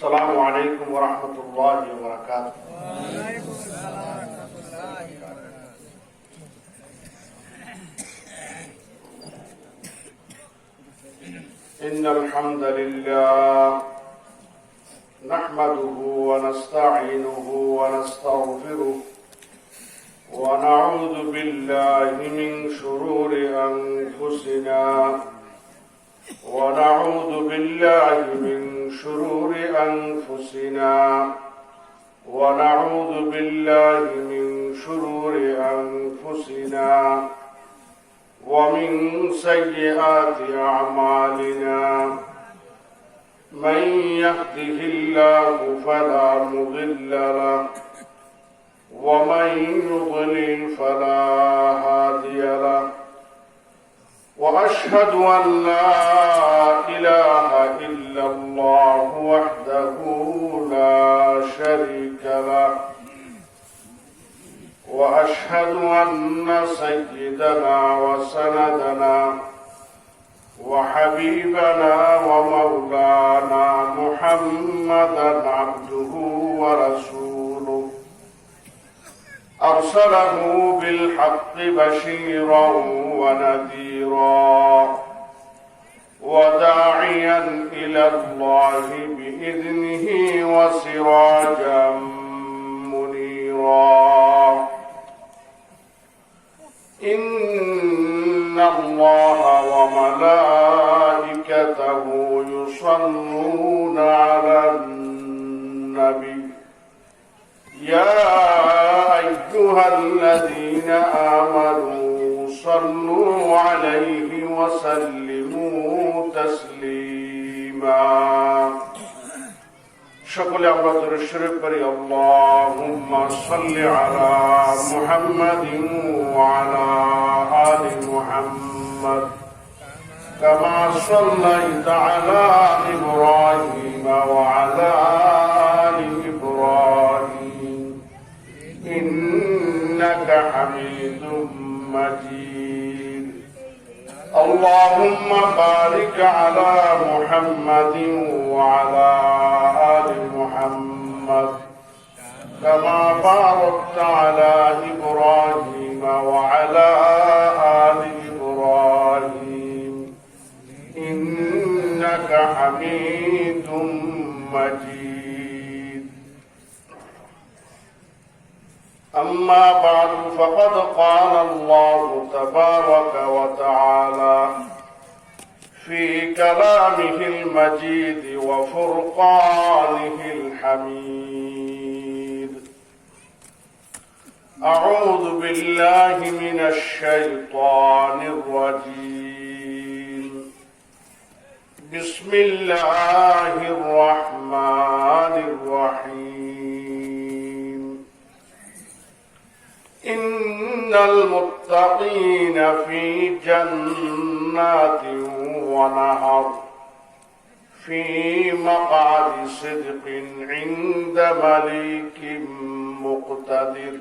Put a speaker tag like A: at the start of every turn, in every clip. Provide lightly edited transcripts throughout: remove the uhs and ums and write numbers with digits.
A: السلام عليكم ورحمة الله وبركاته.
B: وعليكم السلام ورحمة الله وبركاته.
A: إن الحمد لله نحمده ونستعينه ونستغفره ونعوذ بالله من شرور أنفسنا ونعوذ بالله من شرور أنفسنا ونعوذ بالله من شرور أنفسنا ومن سيئات أعمالنا من يهده الله فلا مضل له ومن يضلل فلا هادي له وأشهد أن لا إله إلا الله وحده لا شريك له وأشهد أن سيدنا وسندنا وحبيبنا ومولانا محمدا عبده ورسوله أرسله بالحق بشيرا ونذيرا وداعيا إلى الله بإذنه وسراجا منيرا إن الله وملائكته يصلون على النبي يا أيها الذين آمنوا صلوا عليه وسلموا تسليما সকলে আমরা দরুদ শরীফ পড়ি আল্লাহুম্মা সাল্লি আলা মুহাম্মাদিন ওয়া আলা আলি মুহাম্মাদ কামা সাল্লাইতা আলা ইব্রাহিম ওয়া আলা আলি ইব্রাহিম ইন্নাকা হামিদুম মাজিদ اللهم بارك على محمد وعلى آل محمد كما باركت على إبراهيم وعلى آل إبراهيم إنك حميد مجيد أما بعد فقد قال الله تبارك وتعالى في كلامه المجيد وفرقانه الحميد أعوذ بالله من الشيطان الرجيم بسم الله الرحمن الرحيم إن المتقين في جنات ونهر في مقعد صدق عند مليك مقتدر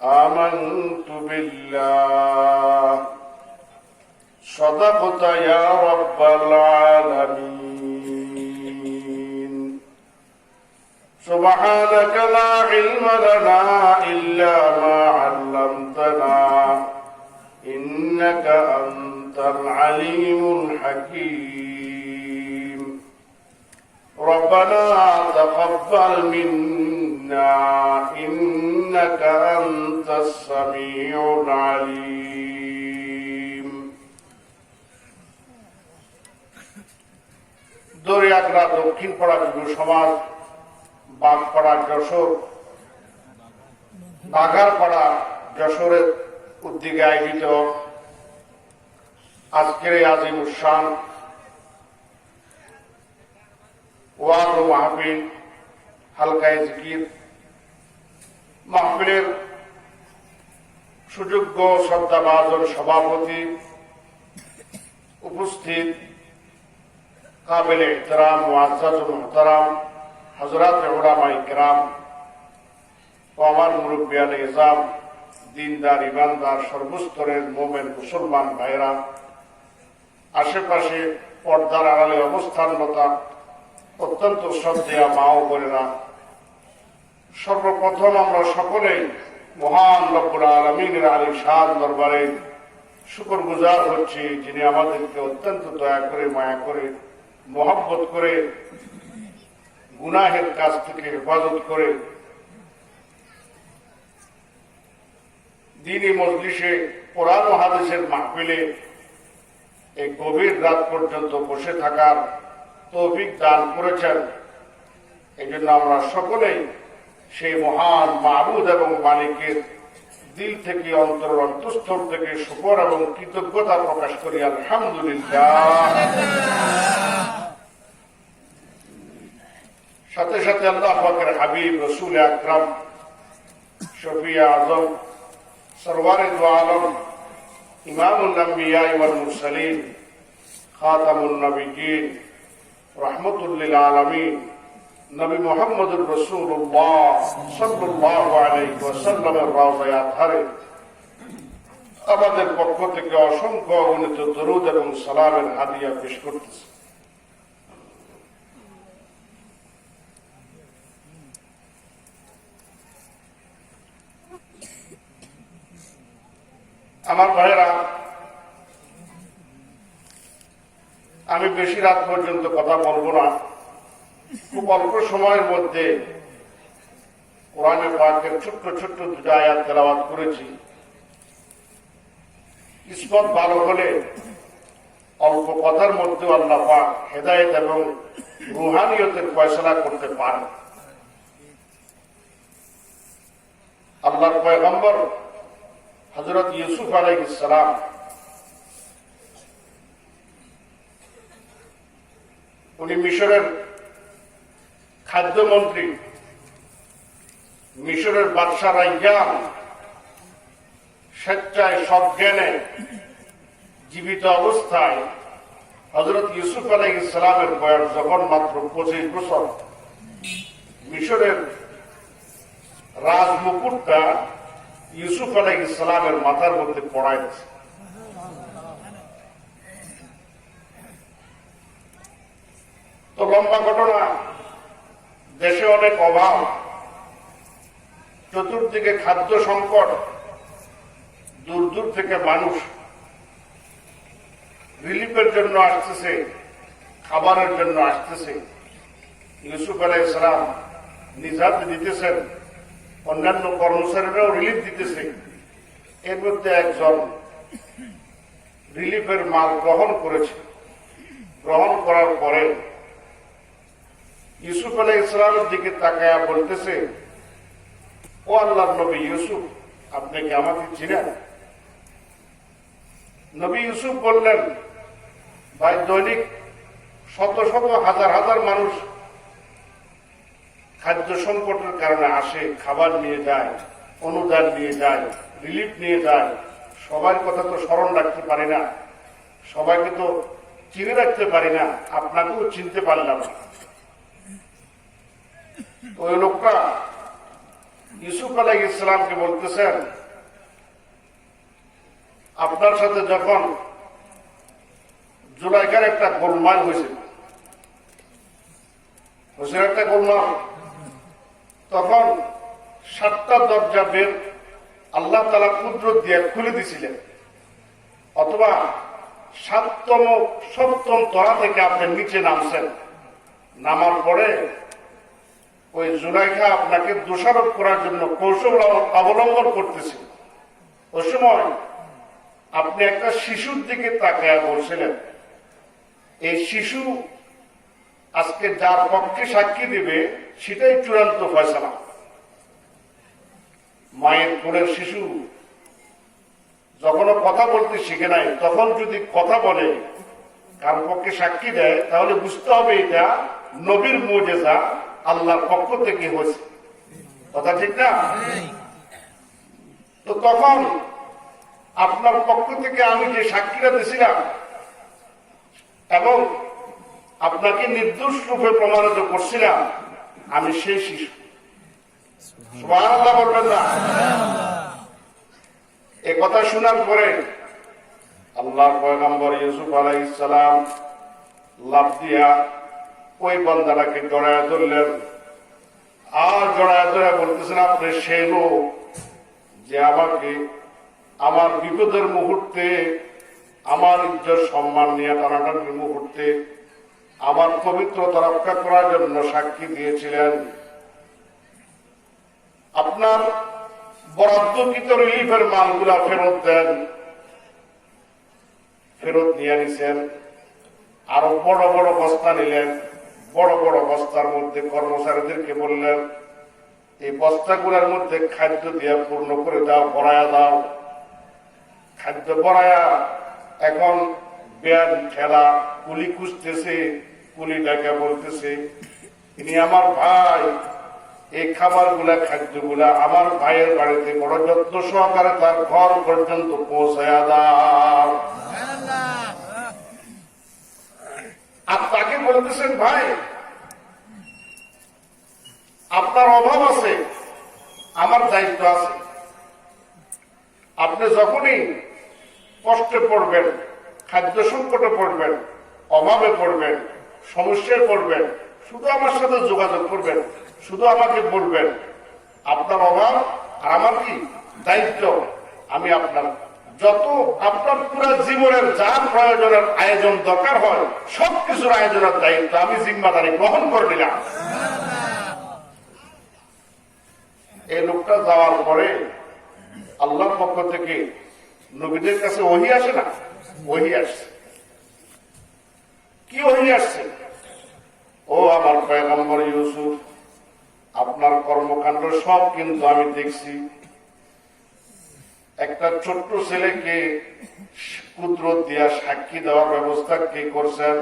A: آمنت بالله صدقت يا رب العالمين سبحانك لا علم لنا إلا ما علمتنا إنك أنت العليم الحكيم ربنا تقبل منا إنك أنت السميع العليم দরিয়াগড়া দক্ষিণ পাড়া যুব সমাজ বাগপাড়া যশোর বাগারপাড়া যশোরের উদ্যোগে আয়োজিত আজকের এই আজিম উসান ওয়াজ ও মাহফিল হালকায়ে জিকির মাহফিলের সুযোগ্য শ্রদ্ধাভাজন সভাপতি উপস্থিত কাবিল ইহতরাম মুআজ্জাজ ও মুহতারাম হযরত উলামায়ে কিরাম ও আমার মুরব্বিয়ানে ইজাম দিনদার ইমানদার সর্বস্তরের মোমেন মুসলমান ভাইরা, আশেপাশে পর্দার আড়ালে অবস্থানরত অত্যন্ত শ্রদ্ধেয় মা ও বোনেরা, সর্বপ্রথম আমরা সকলেই মহান রব্বুল আলামিনের আলিশান দরবারে শুকরগুজার হচ্ছি, যিনি আমাদেরকে অত্যন্ত দয়া করে, মায়া করে, মহব্বত করে, গুনাহের কাছ থেকে হেফাজত করে দ্বীনি মজলিসে কোরআন ও হাদিসের মাহফিলে এই গভীর রাত পর্যন্ত বসে থাকার তৌফিক দান করেছেন। এই জন্য আমরা সকলেই সেই মহান মাবুদ এবং মালিকের দিল থেকে, অন্তরের অন্তঃস্থল থেকে শুকর এবং কৃতজ্ঞতা প্রকাশ করি, আলহামদুলিল্লাহ। সাথে সাথে আল্লাহ পাকের হাবিব রসুল আকরাম শফিয়ে আজম সরওয়ারে দু আলম ইমামুল আম্বিয়া ওয়াল মুরসালিন খাতামুন নবিয়্যিন রাহমাতুল লিল আলামিন নবী মুহাম্মদুর রাসূলুল্লাহ সাল্লাল্লাহু আলাইহি ওয়াসাল্লামের রওজায়ে আতহারে আমাদের পক্ষ থেকে অসংখ্য অগণিত দরুদ এবং সালামের হাদিয়া পেশ করতেছি। আমার ভাইয়েরা, আমি বেশি রাত পর্যন্ত কথা বলবো না। খুব অল্প সময়ের মধ্যে কোরআনে পাকের ছোট্ট ছোট্ট দুটো আয়াত তেলাওয়াত করেছি। কিসমত ভালো হলে অল্প কথার মধ্যে আল্লাহ পাক হেদায়েত এবং রুহানিয়তের ফয়সালা করতে পারেন। আল্লাহর পয়গম্বর হযরত ইউসুফ আলাইহিস সালাম উনি মিশরের খাদ্যমন্ত্রী, মিশরের বাদশা রাইয়ান স্বেচ্ছায় সজ্ঞানে জীবিত অবস্থায় হযরত ইউসুফ আলাইহিস সালামের বয়স যখন মাত্র 25 বছর, মিশরের রাজমুকুটটা ইউসুফ আলাইহিস সালামের মাথার মধ্যে পড়াইছে। তো লম্বা ঘটনা, দেশে অনেক অভাব, চতুর্দিকে খাদ্য সংকট, দূর দূর থেকে মানুষ রিলিফের জন্য আসতেছে, খাবারের জন্য আসতেছে। ইউসুফ আলাইহিস সালাম নিজাত দিতেছেন, অন্যান্য কর্মচারীরাও রিলিফ দিতেছে। এর মধ্যে একজন রিলিফের মাল গ্রহণ করেছে। গ্রহণ করার পরে ইউসুফ আলাইহিস সালামের দিকে তাকায়া বলতেছে, ও আল্লাহর নবী ইউসুফ, আপনি কি আমাকে চিনেন? নবী ইউসুফ বললেন, ভাই, দৈনিক শত শত হাজার হাজার মানুষ খাদ্য সংকটের কারণে আসে, খাবার নিয়ে যায়, অনুদান নিয়ে যায়, রিলিফ নিয়ে যায়। সবার কথা তো স্মরণ রাখতে পারি না, সবাইকে তো চিনে রাখতে পারি না, আপনাকেও চিনতে পারলাম না। ওই লোকটা ইউসুফ আলাইহিস সালামকে বলতেছেন, আপনার সাথে যখন জুলাইখার একটা গোলমাল হয়েছিল, একটা গোলমাল, তখন 7টা দরজা বের আল্লাহ তাআলা কুদরত দিয়ে খুলে দিছিলেন, অথবা 7ম তলা থেকে আপনি নিচে নামছেন। নামার পরে ওই জুলাইখা আপনাকে দোষারোপ করার জন্য কৌশল অবলম্বন করতেছিল। ওই সময় আপনি একটা শিশুর দিকে তাকায়া বলছিলেন, এই শিশু আজকে যার পক্ষে সাক্ষী দিবে সেটাই চূড়ান্ত ফয়সালা। মায়ের কোলের শিশু যখন কথা বলতে শিখে নাই, তখন যদি কথা বলে, কার পক্ষে সাক্ষী দেয়, তাহলে বুঝতে হবে এটা নবীর মুজিজা, আল্লাহর পক্ষ থেকে হয়েছে। কথা ঠিক না? তো তখন আপনার পক্ষ থেকে আমি যে সাক্ষীরা দিয়েছিলাম এবং আপনাকে নির্দোষ রূপে প্রমাণিত করছিলাম, আমি সেই শিশু। সুবহানাল্লাহ বলবেন না? এ কথা শোনার পরে আল্লাহর পয়গম্বর ইউসুফ আলাইহিস সালাম লাফ দিয়া ওই বান্দাটাকে জড়ায় ধরলেন, আর জড়ায় ধরে বলতেছেন, আপনি সেই লোক যে আমাকে আমার বিপদের মুহূর্তে, আমার ইজ্জত সম্মান নিয়ে টানাটানির মুহূর্তে আমার পবিত্রতা রক্ষা করার জন্য সাক্ষী দিয়েছিলেন। আপনার বরাদ্দকৃত রিলিফের মালগুলা ফেরত দেন। ফেরত নিয়ে নিছেন, আরো বড় বড় বস্তা নিলেন। বড় বড় বস্তার মধ্যে কর্মচারীদেরকে বললেন, এই বস্তাগুলোর মধ্যে খাদ্য দিয়ে পূর্ণ করে দাও, ভরায়া দাও। খাদ্য ভরায়া এখন ব্যান ঠেলা কুলি খুঁজতেছে। কুলি ডাকে বলতেছে, ইনি আমার ভাই, এই খাবারগুলা খাদ্যগুলা আমার ভাইয়ের বাড়িতে বড় যত্ন সহকারে তার ঘর পর্যন্ত পৌঁছায়া দাও। আর তাকে বলতেছেন, ভাই আপনার অভাব আছে, আমার দায়িত্ব আছে। আপনি যখনই কষ্টে পড়বেন, খাদ্য সংকটে পড়বেন, অভাবে পড়বেন, সমস্যায় পড়বেন, শুধু আমার সাথে যোগাযোগ করবেন, শুধু আমাকে বলবেন আপনার অভাব আর আমার কি দায়িত্ব। আমি আপনার যত আপনার পুরো জীবনের যা প্রয়োজনের আয়োজন দরকার হয় সবকিছুর আয়োজনের দায়িত্ব আমি জিম্মাদারি গ্রহণ করে নিলাম। এই লোকটা যাওয়ার পরে আল্লাহর পক্ষ থেকে নবীদের কাছে ওহী আসে না? ওহী আসছে। কি ওহী আসছে? ও আমার পয়গম্বর ইউসুফ, আপনার কর্মকাণ্ড সব কিন্তু আমি দেখছি। একটা ছোট্ট ছেলেকে কুদরত দিয়া সাক্ষী দেওয়ার ব্যবস্থা কে করছেন?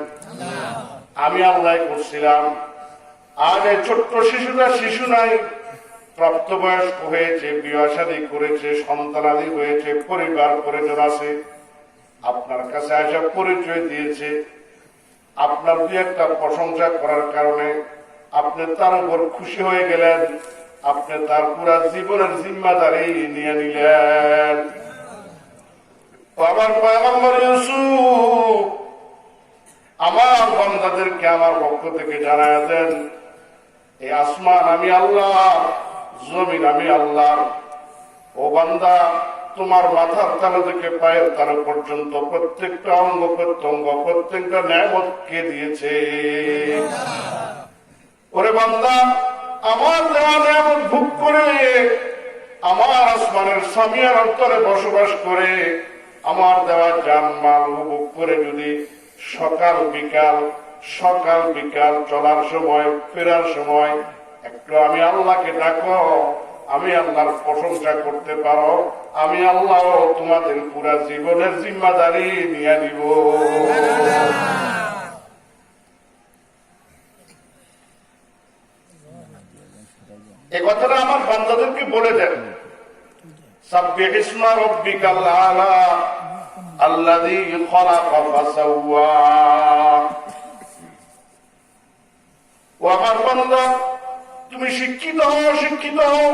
A: আমি আল্লাহ করছিলাম। আজ এই ছোট্ট শিশুটা শিশু নাই, প্রাপ্তবয়স্ক হয়েছে, বিবাহ শাদী করেছে, সন্তানাদি হয়েছে, পরিবার পরিজন আছে, আপনার কাছে আসা পরিচয় দিয়েছে। আপনার দুই একটা প্রশংসা করার কারণে আপনি তার উপর খুশি হয়ে গেলেন, আপনি তার পুরা জীবনের জিম্মাদারি নিয়ে নিলেন। আমার পয়গম্বর ইউসুফ, আমার বান্দাদেরকে আমার পক্ষ থেকে জানায় দেন, এই আসমান আমি আল্লাহ, জমিন আমি আল্লাহ। ও বান্দা, তোমার মাথার তালু থেকে পায়ের তালু পর্যন্ত প্রত্যেকটা অঙ্গ প্রত্যঙ্গ, প্রত্যেকটা নেয়ামত কে দিয়েছে? ওরে বান্দা, আমার দেওয়া নেয়ামত ভোগ করে, আমার আসমানের সামিয়ার অন্তরে বসবাস করে, আমার দেওয়া জানমাল উপভোগ করে যদি সকাল বিকাল চলার সময়, ফেরার সময় একটু আমি আল্লাহকে ডাকো, আমি আল্লাহর প্রশংসা করতে পারো, আমি আল্লাহ তোমাদের পুরা জীবনের জিম্মাদারি নিয়ে নিব। এই কথাটা আমার বান্দাদেরকে বলে দেন। সাব্বিহ ইসমা রাব্বিকাল আলা আল্লাযী খালাকা ফাসাওয়া। ও আমার বান্দা, তুমি শিক্ষিত হও,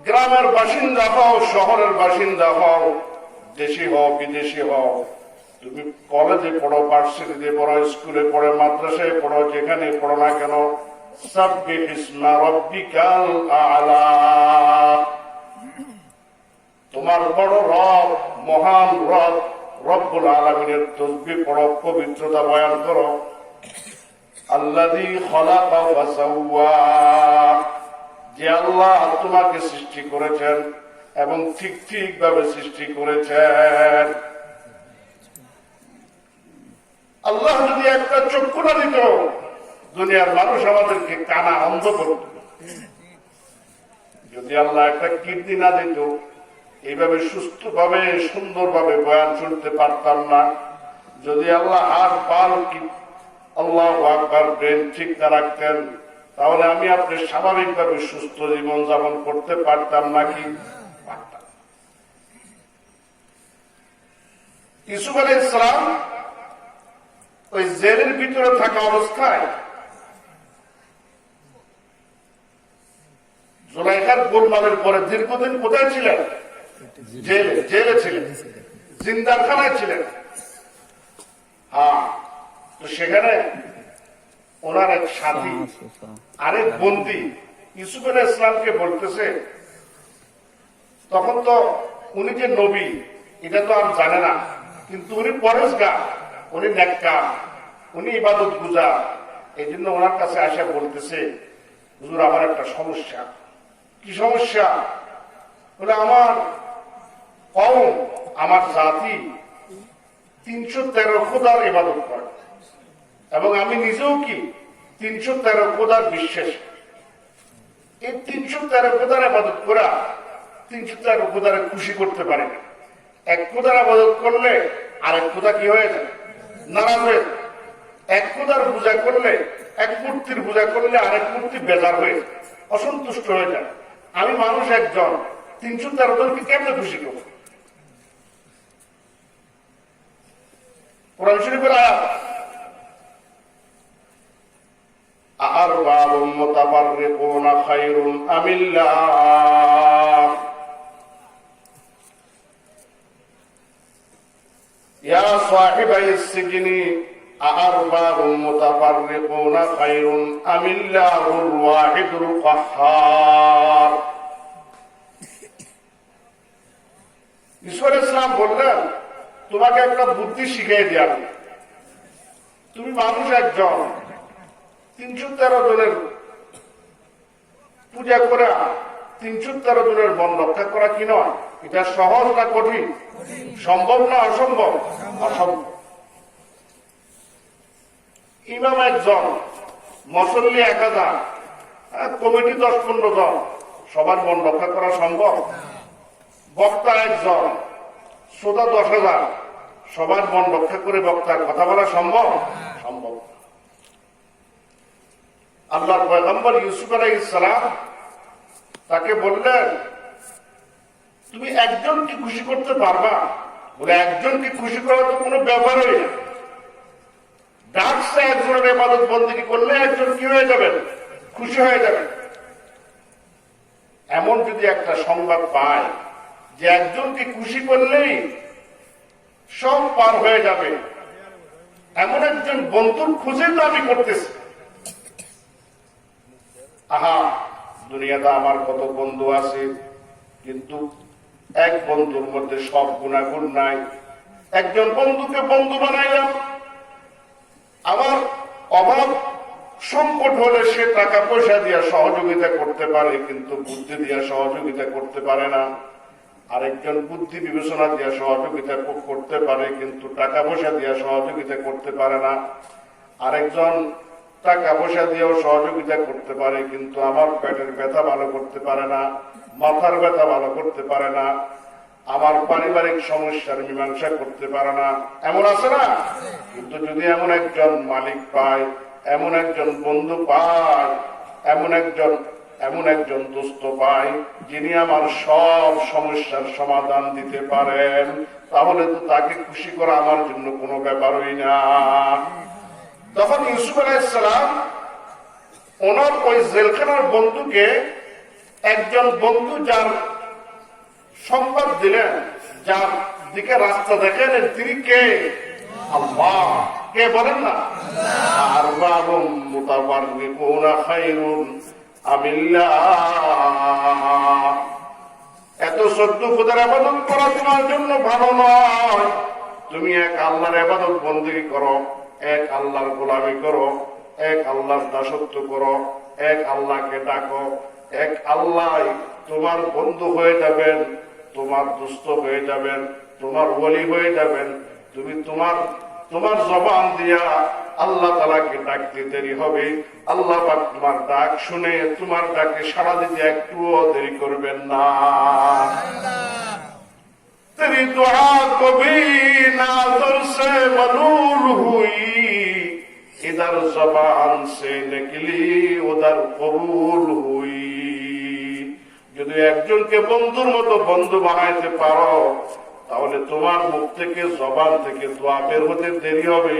A: গ্রামের বাসিন্দা হও, শহরের বাসিন্দা হও, দেশি হও, বিদেশি হও, তুমি কলেজে পড়ো, ভার্সিটিতে পড়ো, স্কুলে পড়ো, মাদ্রাসায় পড়ো, যেখানে পড়ো না কেন, সাব্বিহ ইসমা রাব্বিকাল আলা, তোমার বড় রব, মহান রব, রব্বুল আলামিনের তাসবিহ পড়ো, পবিত্রতা বয়ান করো। আল্লাযী খালাকা ফাসাওয়া, যে আল্লাহ তোমাকে সৃষ্টি করেছেন এবং ঠিক ভাবে সৃষ্টি করেছেন। আল্লাহ যদি একটা চক্ষু না দিত, দুনিয়ার মানুষ আমাদেরকে কানা অন্ধ করত। যদি আল্লাহ একটা কিডনি না দিত, এইভাবে সুস্থভাবে সুন্দরভাবে বয়ান শুনতে পারতাম না। যদি আল্লাহ আর পাল আল্লাহু আকবার ব্রেন ঠিক না রাখতেন, তাহলে আমি আপনি স্বাভাবিকভাবে সুস্থ জীবন যাপন করতে পারতাম নাকি? পারতাম। ইউসুফ আলাইহিস সালাম ওই জেলের ভিতরে থাকা অবস্থায় জুলাইখার গোলমালের পরে দীর্ঘদিন কোথায় ছিলেন? জেলে ছিলেন, জিন্দারখানায় ছিলেন। হ্যাঁ, তো সেখানে ওনার এক সাথী আরেক বন্দী ইউসুফ আলাইহিস ইসলামকে বলতেছে, তখন তো উনি যে নবী এটা তো আর জানে না, কিন্তু উনি পরেশগার, উনি নেককার, উনি ইবাদত গুজার। এই জন্য ওনার কাছে আসা বলতেছে, হুজুর আমার একটা সমস্যা। কি সমস্যা? বলে আমার কওম, আমার জাতি 313 খোদার ইবাদত করে এবং আমি নিজেও কি 313 খোদার বিশ্বাস। এই 313 খোদার ইবাদত করা 313 খোদারে খুশি করতে পারে না। এক খোদার ইবাদত করলে আরেক খোদা কি হয়ে যায়? নারাজ হয়ে যায়। এক খোদার পূজা করলে, এক মূর্তির পূজা করলে আরেক মূর্তি বেজার হয়ে যায়, অসন্তুষ্ট হয়ে যায়। আমি মানুষ একজন, 313 জনকে কেমনে খুশি করব? কোরআন শরীফের আয়াত, আরবাবুম মুতাফাররিকুনা খায়রুন আমিল্লাহ ইয়া সাহিবাইস সিজনি আরবাবুম মুতাফাররিকুনা খায়রুন আমিল্লাহুল ওয়াহিদুল কাহ্হার। ঈশ্বর ইসলাম বললেন, তোমাকে একটা বুদ্ধি শিখিয়ে দেওয়া, তুমি মানুষ একজন, 313 জনের পূজা করা, 313 জনের মন রক্ষা করা কি নয়? এটা সহজ না কঠিন? সম্ভব না অসম্ভব? অসম্ভব। ইমাম একজন, মুসল্লি 1000, কমিটি 10-15 জন, সবার মন রক্ষা করা সম্ভব? বক্তা একজন, শ্রোতা 10,000, সবার মন রক্ষা করে বক্তার কথা বলা সম্ভব? সম্ভব। আল্লাহর পয়গম্বর ইউসুফ আলাইহিস সালাম তাকে বললেন, তুমি একজনকে খুশি করতে পারবা? বলে একজনকে খুশি করা তো কোনো ব্যাপারই না। ডাকছে একজনের ইবাদত বন্দেগী করলে একজন কি হয়ে যাবেন? খুশি হয়ে যাবেন। এমন যদি একটা সংবাদ পায় যে একজনকে খুশি করলেই সব পার হয়ে যাবে, এমন একজন বন্ধুর খুঁজে তো আমি করতেছি। আহা, দুনিয়াতে আমার কত বন্ধু আছে, কিন্তু এক বন্ধুর মধ্যে সব গুণাগুণ নাই। একজন বন্ধুকে বন্ধু বানাইলাম, আমার অভাব সংকট হলে সে টাকা পয়সা দিয়ে সহযোগিতা করতে পারে, কিন্তু বুদ্ধি দিয়ে সহযোগিতা করতে পারে না। আরেকজন বুদ্ধি বিবেচনা দিয়ে সহযোগিতা করতে পারে, কিন্তু টাকা পয়সা দিয়ে সহযোগিতা করতে পারে না। আরেকজন টাকা পয়সা দিয়েও সহযোগিতা করতে পারে, কিন্তু আমার পেটের ব্যথা ভালো করতে পারে না, মাথার ব্যথা ভালো করতে পারে না, আমার পারিবারিক সমস্যার মীমাংসা করতে পারে না। এমন আছে না? কিন্তু যদি এমন একজন মালিক পায়, এমন একজন বন্ধু পায়, এমন একজন দোস্ত পাই, যিনি আমার সব সমস্যার সমাধান দিতে পারেন, তাহলে তো তাকে খুশি করা আমার জন্য কোনো ব্যাপারই না। তখন ইউসুফ আলাইহিস সালাম ওনার ওই জেলখানার বন্ধুকে, একজন বন্ধু যার সংবাদ দিলেন, যার দিকে রাস্তা দেখালেন, তিনি কে? আল্লাহ। কে বলেন না? আরবাবুম মুতাফাররিকুনা খায়রুন আমিল্লাহ। এত 14 খোদার ইবাদত করা তোমার জন্য ভালো নয়। তুমি এক আল্লাহর ইবাদত বন্দেগী করো, এক আল্লাহর গোলামি করো, এক আল্লাহর দাসত্ব করো, এক আল্লাহকে ডাকো। এক আল্লাহ তোমার বন্ধু হয়ে যাবেন, তোমার দুস্থ হয়ে যাবেন, তোমার ওলি হয়ে যাবেন। তুমি তোমার জবান দিয়া আল্লাহ তাআলাকে ডাকতে দেরি হবে, আল্লাহ পাক তোমার ডাক শুনে তোমার ডাকে সাড়া দিতে একটুও দেরি করবেন না। तेरी दुआ कभी नाज़र से मलूल हुई, इधर ज़बान से निकली उधर कबूल हुई। যদি একজনকে বন্ধুর মতো বন্ধু বানাইতে পারো, তাহলে তোমার মুখ থেকে, জবান থেকে দোয়া বের হতে দেরি হবে।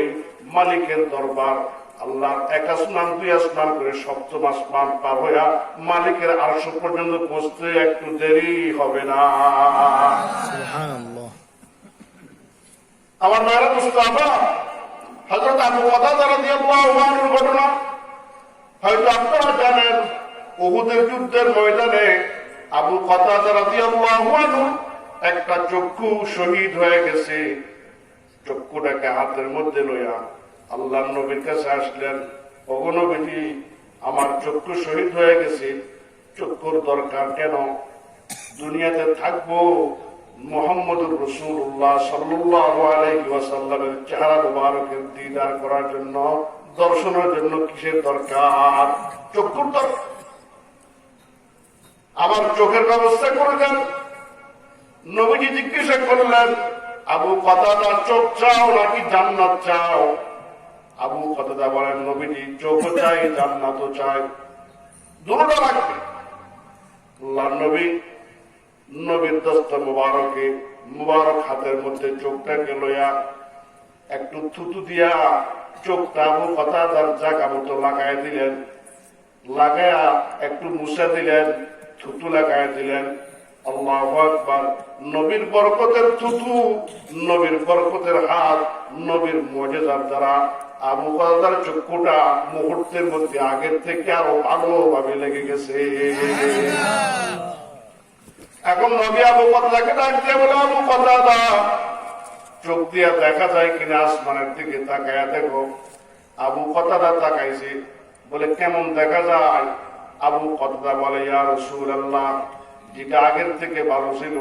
A: মালিকের দরবার, আল্লাহর 1 আসমান 2 আসমান করে 7ম আসমান পার হইয়া মালিকের আরশ পর্যন্ত পৌঁছতে একটু দেরি হবে না।
B: সুবহানাল্লাহ।
A: আমার মায়েরা মুস্তাফা হযরত আবু ওয়াদাদা রাদিয়াল্লাহু আনহুর ঘটনা হয়তো আপনারা জানেন উহুদের যুদ্ধের ময়দানে আবু কাতাদা রাদিয়াল্লাহু আনহু একটা চক্ষু শহীদ হয়ে গেছে। চক্ষুটাকে হাতের মধ্যে লইয়া আল্লাহর নবীর কাছে আসলেন, ওগো নবীজি, আমার চক্ষু শহীদ হয়ে গেছে, চক্ষুর দরকার কেন? দুনিয়াতে থাকবো মুহাম্মদুর রাসূলুল্লাহ সাল্লাল্লাহু আলাইহি ওয়াসাল্লামের চেহারা মুবারকের দিদার করার জন্য, দর্শনের জন্য কিসের দরকার? চক্ষুর দরকার। আমার চোখের ব্যবস্থা করে দেন। নবীজি জিজ্ঞাসা করলেন, আবু কাতাদা, চোখ চাও নাকি জান্নাত চাও? আবু কাতাদা বলেন, নবীজি, চোখ চাই, জান্নাতও চাই, দুটোটা লাগবে। আল্লাহর নবী নবীর দস্ত মুবারক হাতের মধ্যে চোখটাকে লইয়া একটু থুতু দিয়া চোখটা আবু কাতাদার জায়গা মতো লাগাই দিলেন, লাগায়া একটু মুছে দিলেন, থুতু লাগাই দিলেন। আল্লাহু আকবার। নবীর বরকতের থুতু, নবীর বরকতের হাত, নবীর মুজিজার দ্বারা আবু কাতাদার চক্ষুটা মুহূর্তের মধ্যে আগের থেকে আরো ভালোভাবে লেগে গেছে। এখন নবী আবু কাতাদাকে ডাক দিয়ে বলে, আবু কাতাদা, চোখ দিয়া দেখা যায় কিনা আসমানের দিকে তাকায়া দেখো। আবু কাতাদা তাকাইছে, বলে, কেমন দেখা যায়? আবু কাতাদা বলে, ইয়া রাসূলুল্লাহ, যেটা আগের থেকে ভালো ছিল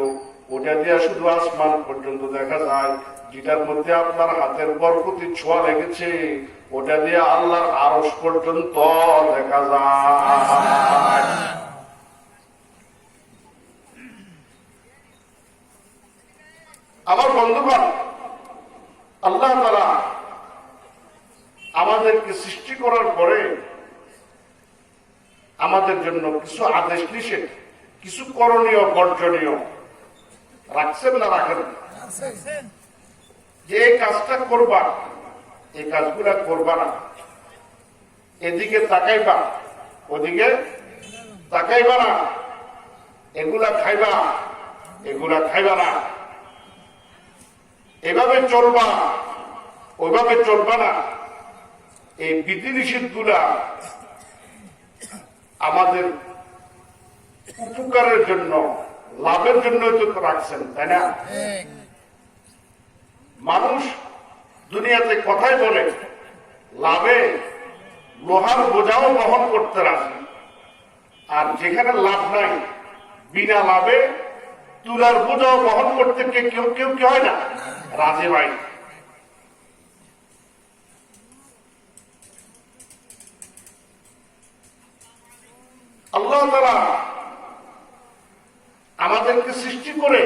A: ওটা দিয়া শুধু আসমান পর্যন্ত দেখা যায়, যেটার মধ্যে আপনার হাতের বরকতি ছোঁয়া লেগেছে ওটা দিয়ে আল্লাহর আরশ পর্যন্ত দেখা যায়। আমার বন্ধুগণ, আল্লাহ তাআলা আমাদেরকে সৃষ্টি করার পরে আমাদের জন্য কিছু আদেশ নিষেধ, কিছু করণীয় বর্জনীয় রাখছেন না রাখেন? যে এই কাজটা করবা, এই কাজগুলা করবা না, এদিকে তাকাইবা, ওদিকে তাকাইবা না, এগুলা খাইবা, এগুলা খাইবা না, এভাবে চলবা, ওইভাবে চলবা না। এই বিধিনিষেধ গুলা আমাদের উপকারের জন্য, লাভের জন্য তো রাখছেন, তাই না? মানুষ দুনিয়াতে কথাই বলে লাভে লোহার বোঝাও বহন করতে রাজি, আর যেখানে লাভ নাই বিনা লাভে তুলার বোঝাও বহন করতে কেউ কেউ কি হয় না রাজি ভাই। আল্লাহ তাআলা আমাদেরকে সৃষ্টি করে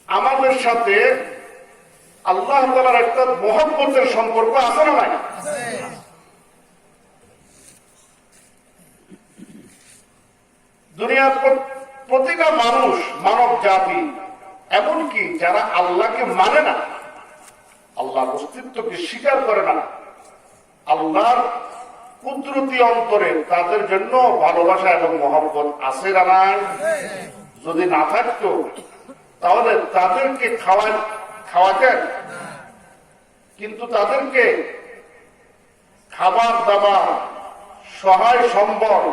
A: আমাদের সাথে আল্লাহ তাআলার একটা মহব্বতের সম্পর্ক আছে না নাই? দুনিয়ার প্রতিটা মানুষ, মানব জাতি, এমনকি যারা আল্লাহকে মানে না, আল্লাহর অস্তিত্বকে স্বীকার করে না, আল্লাহর কুদরতি অন্তরে তাদের জন্য ভালোবাসা এবং মহব্বত আছে না নাই? যদি না থাকতো তাহলে তাদেরকে খাওয়াতেন, কিন্তু তাদেরকে খাবার দাবার, সহায় সম্বল,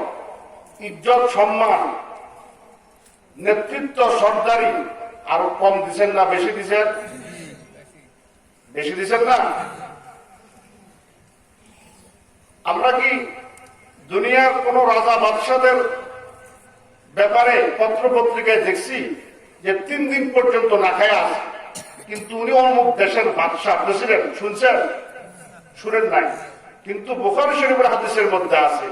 A: ইজ্জত সম্মান, নেতৃত্ব, সর্দারি আরো কম দিচ্ছেন না বেশি দিচ্ছেন? বেশি দিচ্ছেন না? আমরা কি দুনিয়ার কোন রাজা বাদশাদের ব্যাপারে পত্র পত্রিকায় দেখছি যে 3 দিন পর্যন্ত না খায় আছে, কিন্তু উনি অমুক দেশের বাদশাহ, প্রেসিডেন্ট? শুনছেন? শুনেন নাই? কিন্তু বুখারী শরীফের হাদিসের মধ্যে আছে,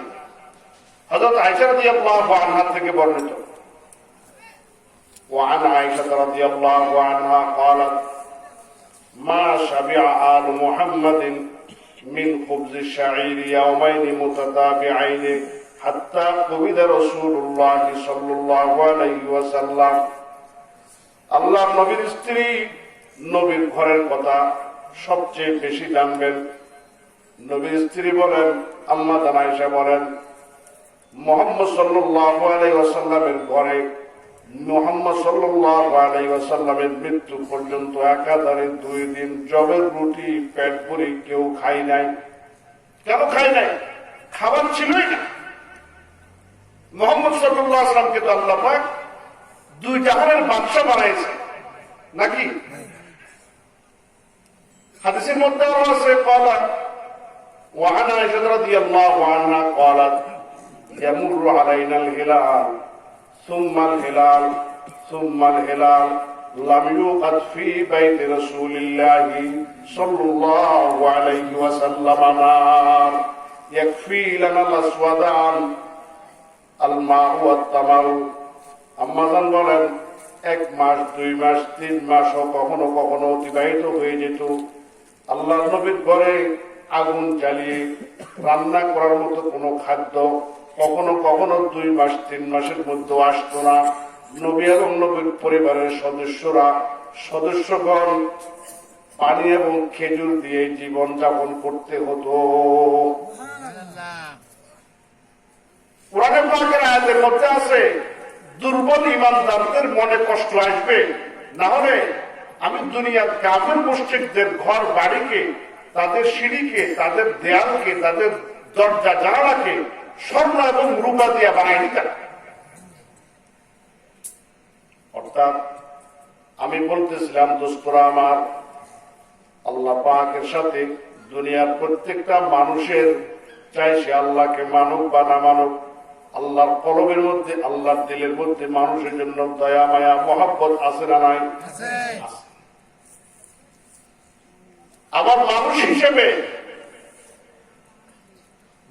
A: হযরত আয়েশা রাদিয়াল্লাহু আনহা থেকে বর্ণিত, وعن عائشة رضي الله عنها قالت ما شبع آل محمد من خبز الشعير يومين متتابعين حتى قبض رسول الله صلى الله عليه وسلم। আল্লাহর নবীর স্ত্রী, নবীর ঘরের কথা সবচেয়ে বেশি জানবেন। নবীর স্ত্রী বলেন, আম্মা জান আয়েশা বলেন, মুহাম্মদ সাল্লাল্লাহু আলাইহি ওয়াসাল্লামের ঘরে মুহাম্মদ সাল্লাল্লাহু আলাইহি ওয়াসাল্লামের মৃত্যু পর্যন্ত একাধারে 2 দিন জবের রুটি পেট ভরে কেউ খায় নাই। কেন খায় নাই? খাবার ছিলই না। মোহাম্মদ সাল্লাল্লাহু আলাইহি ওয়াসাল্লামকে তো আল্লাহ পাক দুই জাহানের বাদশা বানাইছে নাকি? হাদিসের মধ্যে আরো আছে قال وعن عائشة رضي الله عنها قالت يمر علينا الهلال ثم الهلال ثم الهلال لم يوقد في بيت رسول الله صلى الله عليه وسلم نار يكفي لنا الأسودان الماء والتمر আম্মাজান বলেন 1 মাস 2 মাস 3 মাসও কখনো কখনো অতিবাহিত হয়ে যেত, আল্লাহ নবীর ঘরে আগুন জ্বালিয়ে রান্না করার মতো কোনো খাদ্য কখনো কখনো 2 মাস 3 মাসের মধ্যে আসতো না। নবী এবং নবীর পরিবারের সদস্যগণ পানি এবং খেজুর দিয়ে জীবন যাপন করতে হতো। কোরআনে পাকের আয়াতের মধ্যে আছে দুর্বল ইমানদারদের মনে কষ্ট আসবে, না হলে আমি দুনিয়ার কাফের মুশরিকদের ঘর বাড়িকে, তাদের সিঁড়িকে, তাদের দেয়ালকে, তাদের দরজা জানালাকে স্বর্ণ এবং রূপা দিয়া বানাই দিতাম। অর্থাৎ আমি বলতেছিলাম দোস্তরা আমার, আল্লাহ পাকের সাথে দুনিয়ার প্রত্যেকটা মানুষের, চাই সে আল্লাহকে মানুক বা না মানুক, আল্লাহর কলবের মধ্যে, আল্লাহর দিলের মধ্যে মানুষের জন্য দয়া মায়া মহব্বত আছে না নাই? আবার মানুষ হিসেবে,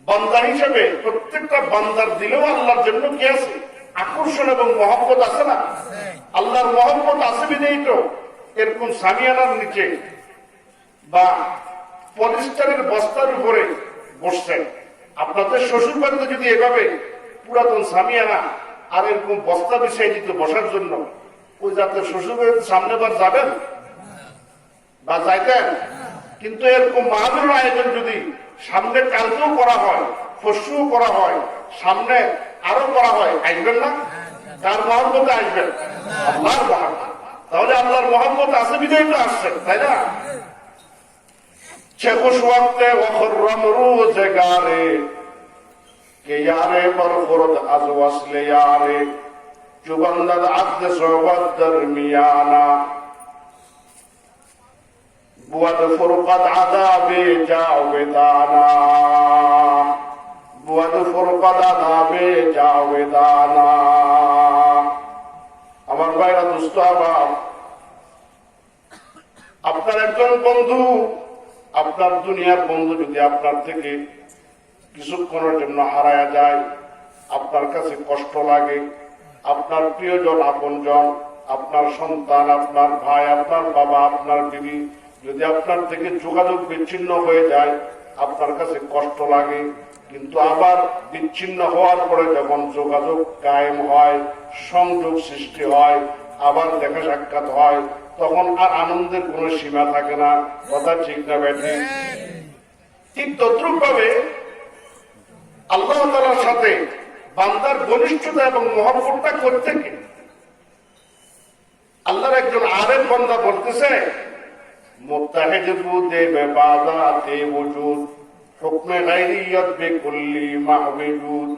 A: বান্দা হিসেবে প্রত্যেকটা বান্দার দিলেও আল্লাহর জন্য কি আছে? আকর্ষণ এবং মহব্বত আছে না? আল্লাহর মহব্বত আছে বিদেই তো এরকম সামিয়ানার নিচে বা পলিস্টারের বস্তার উপরে বসছেন। আপনাদের শ্বশুর বাড়িতে যদি এভাবে পুরাতন সামিয়ানা আর এরকম বস্তা বিছাই দিত বসার জন্য, ওই জাতের শ্বশুর বাড়িতে সামনে বার যাবেন বা যাইতেন? কিন্তু এরকম মাহফিলের আয়োজন যদি সামনে কালকেও করা হয়, পরশুও করা হয়, সামনে আরো করা হয়, আসবেন না? কার মহব্বতে আসবেন? আল্লাহর মহব্বত। তাহলে আল্লাহর মহব্বত আছে বিজয়ী তো আসছেন, তাই না? সে খুশ ওয়াক্তে ওখরম রোজগারে কে ইয়ারে বরখুরদ আজ ওয়াসলে ইয়ারে চুবন্দদ আদ সোহবত দরমিয়ানা বুয়াদ ফুরকাত আযাবে জাওবেদানা বুয়াদ ফুরকাত আযাবে জাওবেদানা। আমার ভাইরা, দোস্ত আমার, আপনার একজন বন্ধু, আপনার দুনিয়ার বন্ধু যদি আপনার থেকে কিছুক্ষণের জন্য হারায়া যায়, আপনার কাছে কষ্ট লাগে। আপনার প্রিয়জন, আপনজন, আপনার সন্তান, আপনার ভাই, আপনার বাবা, আপনার বিবি যদি আপনার থেকে যোগাযোগ বিচ্ছিন্ন হয়ে যায়, আপনার কাছে কষ্ট লাগে। কিন্তু আবার বিচ্ছিন্ন হওয়ার পরে যখন যোগাযোগ কায়েম হয়, সংযোগ সৃষ্টি হয়, আবার দেখা সাক্ষাৎ হয়, তখন আর আনন্দের কোনো সীমা থাকে না। কথা ঠিক না ব্যাঠি? ঠিক তদ্রুপ ভাবে আল্লাহ তাআলার সাথে বান্দার ঘনিষ্ঠতা এবং মহব্বতটা করতে কি? আল্লাহর একজন আরেফ বান্দা বলতেছে, মুত্তাহিদ বুদে বেবাদাতে ওজুদ হুকমে গায়রিয়ত বিকুল্লি মাহবিজুদ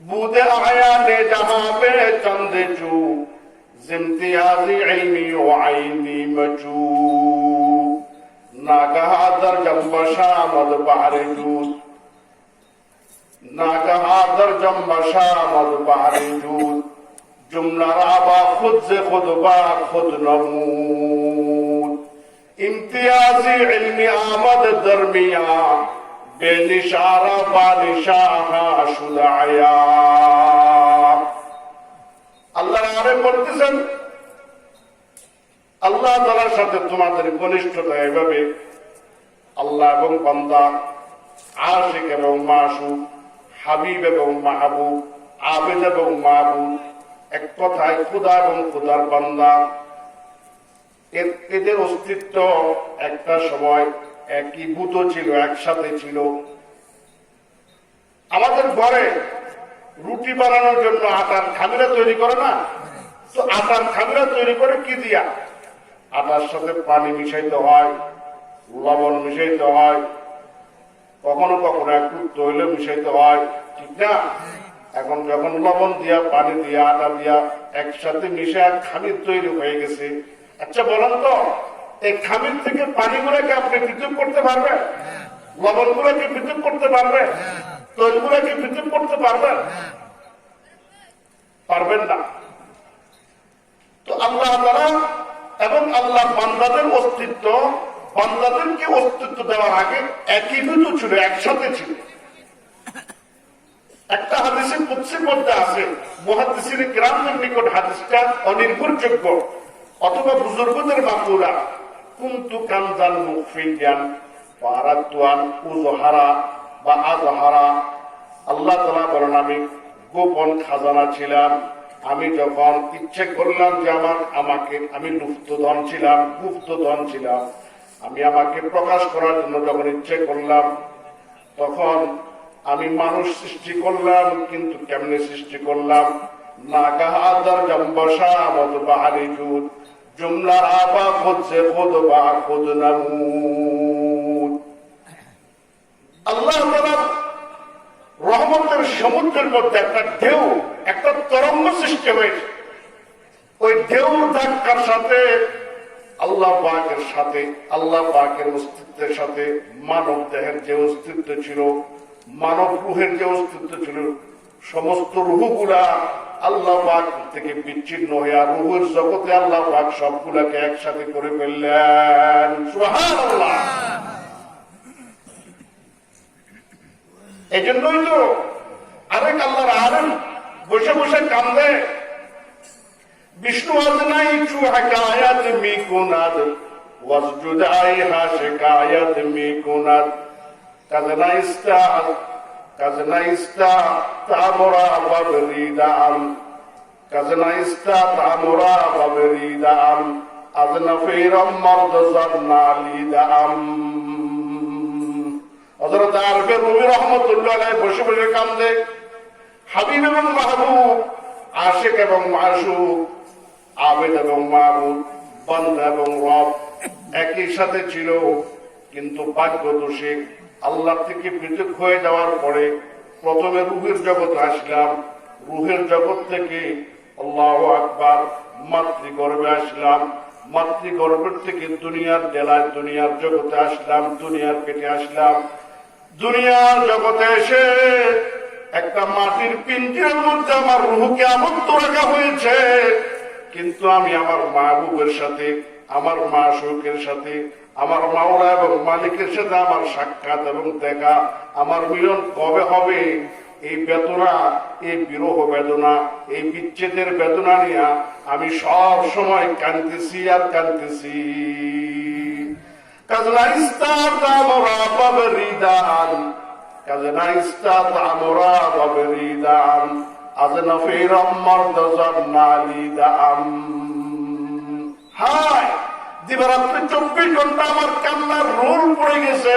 A: বুদে আয়ানে জাহাঁ বে চন্দে চু জিমতিয়াজি ইলমি ওয়া আইনি মচু নাগাহা দর জম্বশা মদ বাহরে জুদ নাগাহা দর জম্বশা মদ বাহরে জুদ जुमला राबा खुद से खुद बा खुद नमूद इम्तियाजी इल्मी आमद दरमिया बेनिशारा बानिशाहा शुदाया। আল্লাহ আরে বলতেছেন, আল্লাহ তাআলার সাথে তোমাদের ঘনিষ্ঠতা এভাবে আল্লাহ এবং বান্দা, আশিক এবং মাশুক, হাবিব এবং মাহবুব, আবেদ এবং মাহবুব, এক কথায় খুদা এবং খুদার বান্দা, এদের অস্তিত্ব একটা সময় একীভূত ছিল, একসাথে ছিল। আমাদের ঘরে রুটি বানানোর জন্য আটার খামিরা তৈরি করে না? তো আটার খামিরা তৈরি করে কি দিয়া? আটার সাথে পানি মিশাইতে হয়, লবণ মিশাইতে হয়, কখনো কখনো একটু তৈল মিশাইতে হয়, ঠিক না? এখন যখন লবণ দিয়া, পানি দিয়া, আটা দিয়া একসাথে মিশে এক খামির তৈরি হয়ে গেছে, আচ্ছা বলেন তো এই খামির থেকে পানিগুলোকে আপনি পৃথক করতে পারবেন? লবণগুলোকে পৃথক করতে পারবেন? তৈলগুলোকে পৃথক করতে পারবেন? পারবেন না। তো আল্লাহ তাআলা এবং আল্লাহ বান্দাদের অস্তিত্ব, বান্দাদেরকে অস্তিত্ব দেওয়ার আগে একীভূত ছিল, একসাথে ছিল। একটা হাদিসে কুদসির মধ্যে আছে, মুহাদ্দিসিনে কিরামের নিকট হাদিসটা অনির্ভরযোগ্য অথবা বুজুর্গদের মাকুলা, কুনতু কানজান মুখফিয়ান ওয়া আরাদতু আন উযহারা বা আযহারা। আল্লাহ তাআলা বলেন, আমি গোপন খাজানা ছিলাম, আমি যখন ইচ্ছে করলাম যে আমি লুপ্তধন ছিলাম, গুপ্তধন ছিলাম, আমি আমাকে প্রকাশ করার জন্য যখন ইচ্ছে করলাম, তখন আমি মানুষ সৃষ্টি করলাম। কিন্তু কেমনে সৃষ্টি করলাম? নাগাহাদার জম্বসা মত বাহারি জুদ জুমলা আবা খুদ সে খুদ বা খুদ নামুদ। আল্লাহ তাআলা রহমতের সমুদ্রের মধ্যে একটা ঢেউ, একটা তরঙ্গ সৃষ্টি হয়েছে। ওই ঢেউ ধাক্কার সাথে আল্লাহ পাকের সাথে, আল্লাহ পাকের অস্তিত্বের সাথে মানব দেহের যে অস্তিত্ব ছিল, মানব রুহের যে অস্তিত্ব ছিল, সমস্ত রুহগুলা আল্লাহ পাক থেকে বিচ্ছিন্ন হইয়া রুহের জগতে আল্লাহ পাক সবগুলাকে একসাথে করে ফেললেন। সুবহানাল্লাহ। এই জন্যই তো আরেক আল্লাহর আরেক বসে বসে কান্দে, বিষ্ণু আজনাই চু হাকায়াত মি কুনাদ ওয়াসজুদ আইহা শিকায়াত মি কুনাদ কাজনাইস্তা তামরা বাবরিদাম কাজনাইস্তা তামরা বাবরিদাম আজনাফিরাম মারদাজান্না লিদাম। হযরত আরবে রুমি রাহমাতুল্লাহ আলাইহি বসে বসে কান্দে। হাবিব এবং মাহবুব, আশিক এবং মাশুক, আবেদ এবং মাবুদ, বান্দা এবং রব একই সাথে ছিল। কিন্তু ভাগ্য দোষে আল্লাহ থেকে পৃথক হয়ে যাওয়ার পরে প্রথমে রুহের জগতে আসলাম, রুহের জগৎ থেকে আল্লাহু আকবার মাতৃগর্ভে আসলাম, মাতৃগর্ভের থেকে দুনিয়ার জেলায়, দুনিয়ার জগতে আসলাম, দুনিয়ার পেটে আসলাম। দুনিয়ার জগতে এসে একটা মাটির পিঞ্জিরার মধ্যে আমার রুহকে আবদ্ধ রাখা হয়েছে। কিন্তু আমি আমার মাহবুবের সাথে, আমার মাশউকের সাথে, আমার মাওলা এবং মালিকের সাথে আমার সাক্ষাৎ এবং দেখা, আমার মিলন কবে হবে? এই বেদনা, এই বিরহ বেদনা, এই বিচ্ছেদের বেদনা নিয়ে আমি সব সময় কাঁদতেছি আর কাঁদতেছি। কাজনাইস্তা তামরা বাবরিদান কাজনাইস্তা তামরা বাবরিদান আজনাফিরাম মারদাজান্না লিদাম। হায়, দিবারাত্রি 24 ঘন্টা আমার কান্নার রোল পড়ে গেছে।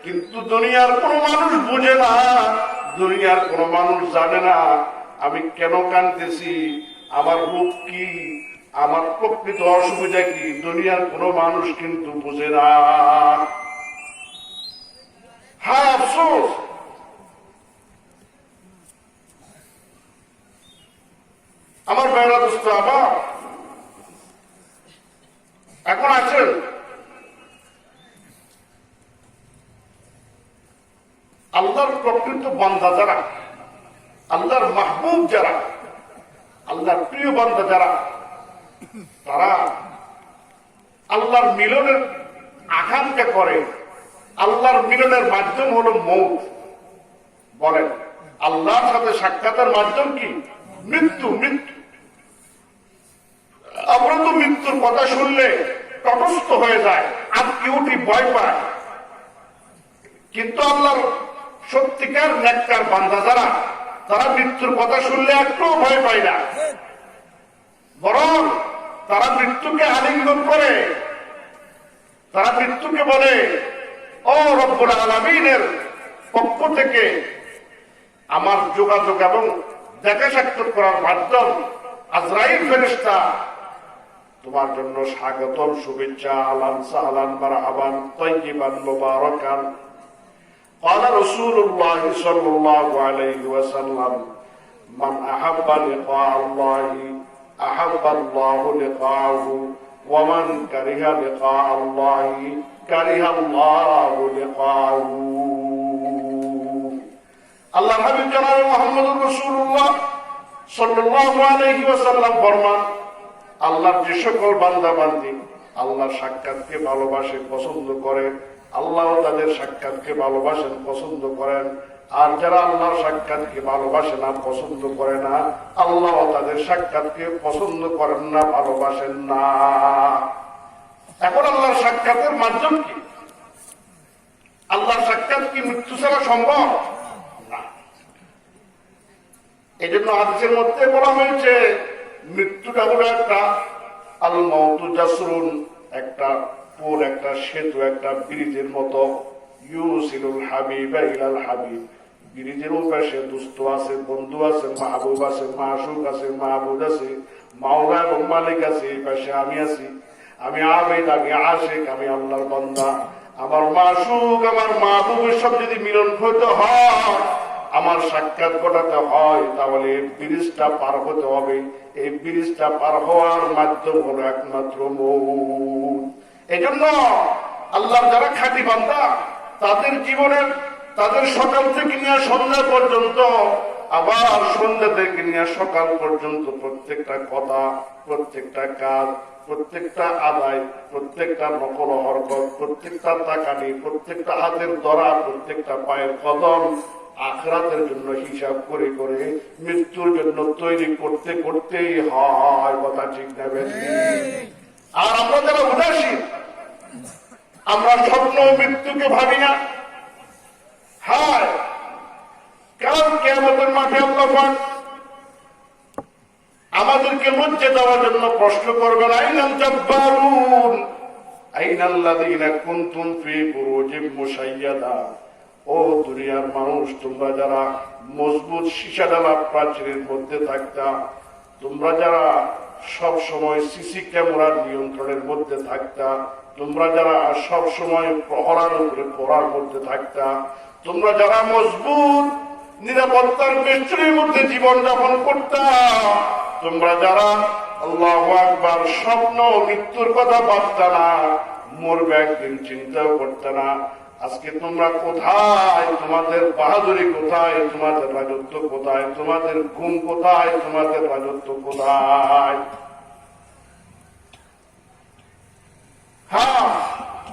A: কিন্তু দুনিয়ার কোনো মানুষ বুঝে না, দুনিয়ার কোনো মানুষ জানে না আমি কেন কাঁদতেছি, আমার রূপ কি, আমার প্রকৃত অসুবিধা কি। দুনিয়ার কোনো মানুষ কিন্তু বুঝে না। হ্যাঁ, আফসোস। আমার বেড়া দোস্ত আমার এখন আছেন, আল্লাহর প্রকৃত বান্দা যারা, আল্লাহর মাহবুব যারা, আল্লাহর প্রিয় বান্দা যারা, তারা আল্লাহর মিলনের আকাঙ্ক্ষা করে। আল্লাহর মিলনের মাধ্যম হলো মৌত। বলেন, আল্লাহর সাথে সাক্ষাতের মাধ্যম কি? মৃত্যু। মৃত্যু। আমরা তো মৃত্যুর কথা শুনলে তটস্থ হয়ে যায়, আটকে উঠি, ভয় পায়। কিন্তু আল্লাহর সত্যিকার নেককার বান্দা যারা, তারা মৃত্যুর কথা শুনলে একটু ভয় পায় না, বরং তারা মৃত্যুকে আলিঙ্গন করে। তারা মৃত্যুকে বলে, ও রব্বুল আলামিনের পক্ষ থেকে আমার যোগাযোগ এবং দেখা সাক্ষাৎ করার মাধ্যম আজরাইল ফেরেশতা তোমার জন্য স্বাগতম, শুভেচ্ছা, আহলান সাহলান মারহাবান তাইয়িবান মুবারাকান। قال رسول الله صلى الله عليه وسلم من أحب لقاء الله أحب الله لقاءه ومن كره لقاء الله كره الله لقاءه আল্লাহ হাবিব জনাব মুহাম্মদুর রাসূলুল্লাহ সাল্লাল্লাহু আলাইহি ওয়াসাল্লাম ফরমান আল্লাহর যে সকল বান্দা বান্দি আল্লাহর সাক্ষাৎকে ভালোবাসে পছন্দ করে আল্লাহ তাদের সাক্ষাৎকে ভালোবাসেন পছন্দ করেন আর যারা আল্লাহর সাক্ষাৎকে ভালোবাসে না পছন্দ করে না আল্লাহ তাদের সাক্ষাৎকে পছন্দ করেন না ভালোবাসেন না এখন আল্লাহর সাক্ষাতের মাধ্যম কি আল্লাহর সাক্ষাৎ কি মৃত্যু ছাড়া সম্ভব না এই জন্য হাদিসের মধ্যে বলা হয়েছে মৃত্যুটা হলো একটা আল মাউতু জাসরুন একটা পুল একটা সেতু একটা ব্রিজের মতো ইউসিলুল হাবিবা ইলাল হাবিব ব্রিজের পাশে দুস্থ আছে বন্ধু আছে মাহবুব আছে মাশুক আছে মাহবুব আছে মাওলা এবং মালিক আছে এই পাশে আমি আছি আমি আবেদ আমি আশিক আমি আল্লাহর বান্দা আমার মাশুক আমার মাহবুবের সব যদি মিলন হইতে হয় আমার সাক্ষাৎ ঘটাতে হয় তাহলে ব্রিজটা পার হতে হবে এই ব্রিজটা পার হওয়ার মাধ্যম হলো একমাত্র মৌত এই জন্য আল্লাহর যারা খাঁটি বান্দা তাদের জীবনের তাদের সকাল থেকে নিয়ে সন্ধ্যা পর্যন্ত আবার সন্ধ্যা থেকে নিয়ে সকাল পর্যন্ত প্রত্যেকটা কথা প্রত্যেকটা কাজ প্রত্যেকটা আদায় প্রত্যেকটা নকল হরকত প্রত্যেকটা তাকানি প্রত্যেকটা হাতের ধরা প্রত্যেকটা পায়ের কদম আখরাতের জন্য হিসাব করে করে মৃত্যুর জন্য তৈরি করতে করতেই হয় কথা ঠিক নেবে আর আমরা যারা উদাসীন আমরা স্বপ্ন মৃত্যুকে ভাবি না হায় কাল কিয়ামতের মাঠে আল্লাহ পাক আমাদেরকে লজ্জা দেওয়ার জন্য প্রশ্ন করবেন আইনাল জাব্বারুন আইনাল্লাযীনা কুনতুম ফী বুরুজিম মুশাইয়াদা ও দুনিয়ার মানুষ তোমরা যারা মজবুত সীসাডালা প্রাচীরের মধ্যে থাকতা তোমরা যারা সব সময় সিসি ক্যামেরার নিয়ন্ত্রণের মধ্যে থাকতা তোমরা যারা সব সময় প্রহরার উপরে পড়ার মধ্যে থাকতা তোমরা যারা মজবুত নিরাপত্তার বেষ্টনীর মধ্যে জীবন যাপন করতা তোমরা যারা আল্লাহু আকবার স্বপ্ন মৃত্যুর কথা ভাবতা না মরবে একদিন চিন্তাও করতে না আজকে তোমরা কোথায় তোমাদের বাহাদুরি কোথায় তোমাদের রাজত্ব কোথায় তোমাদের ঘুম কোথায় তোমাদের রাজত্ব কোথায় হ্যাঁ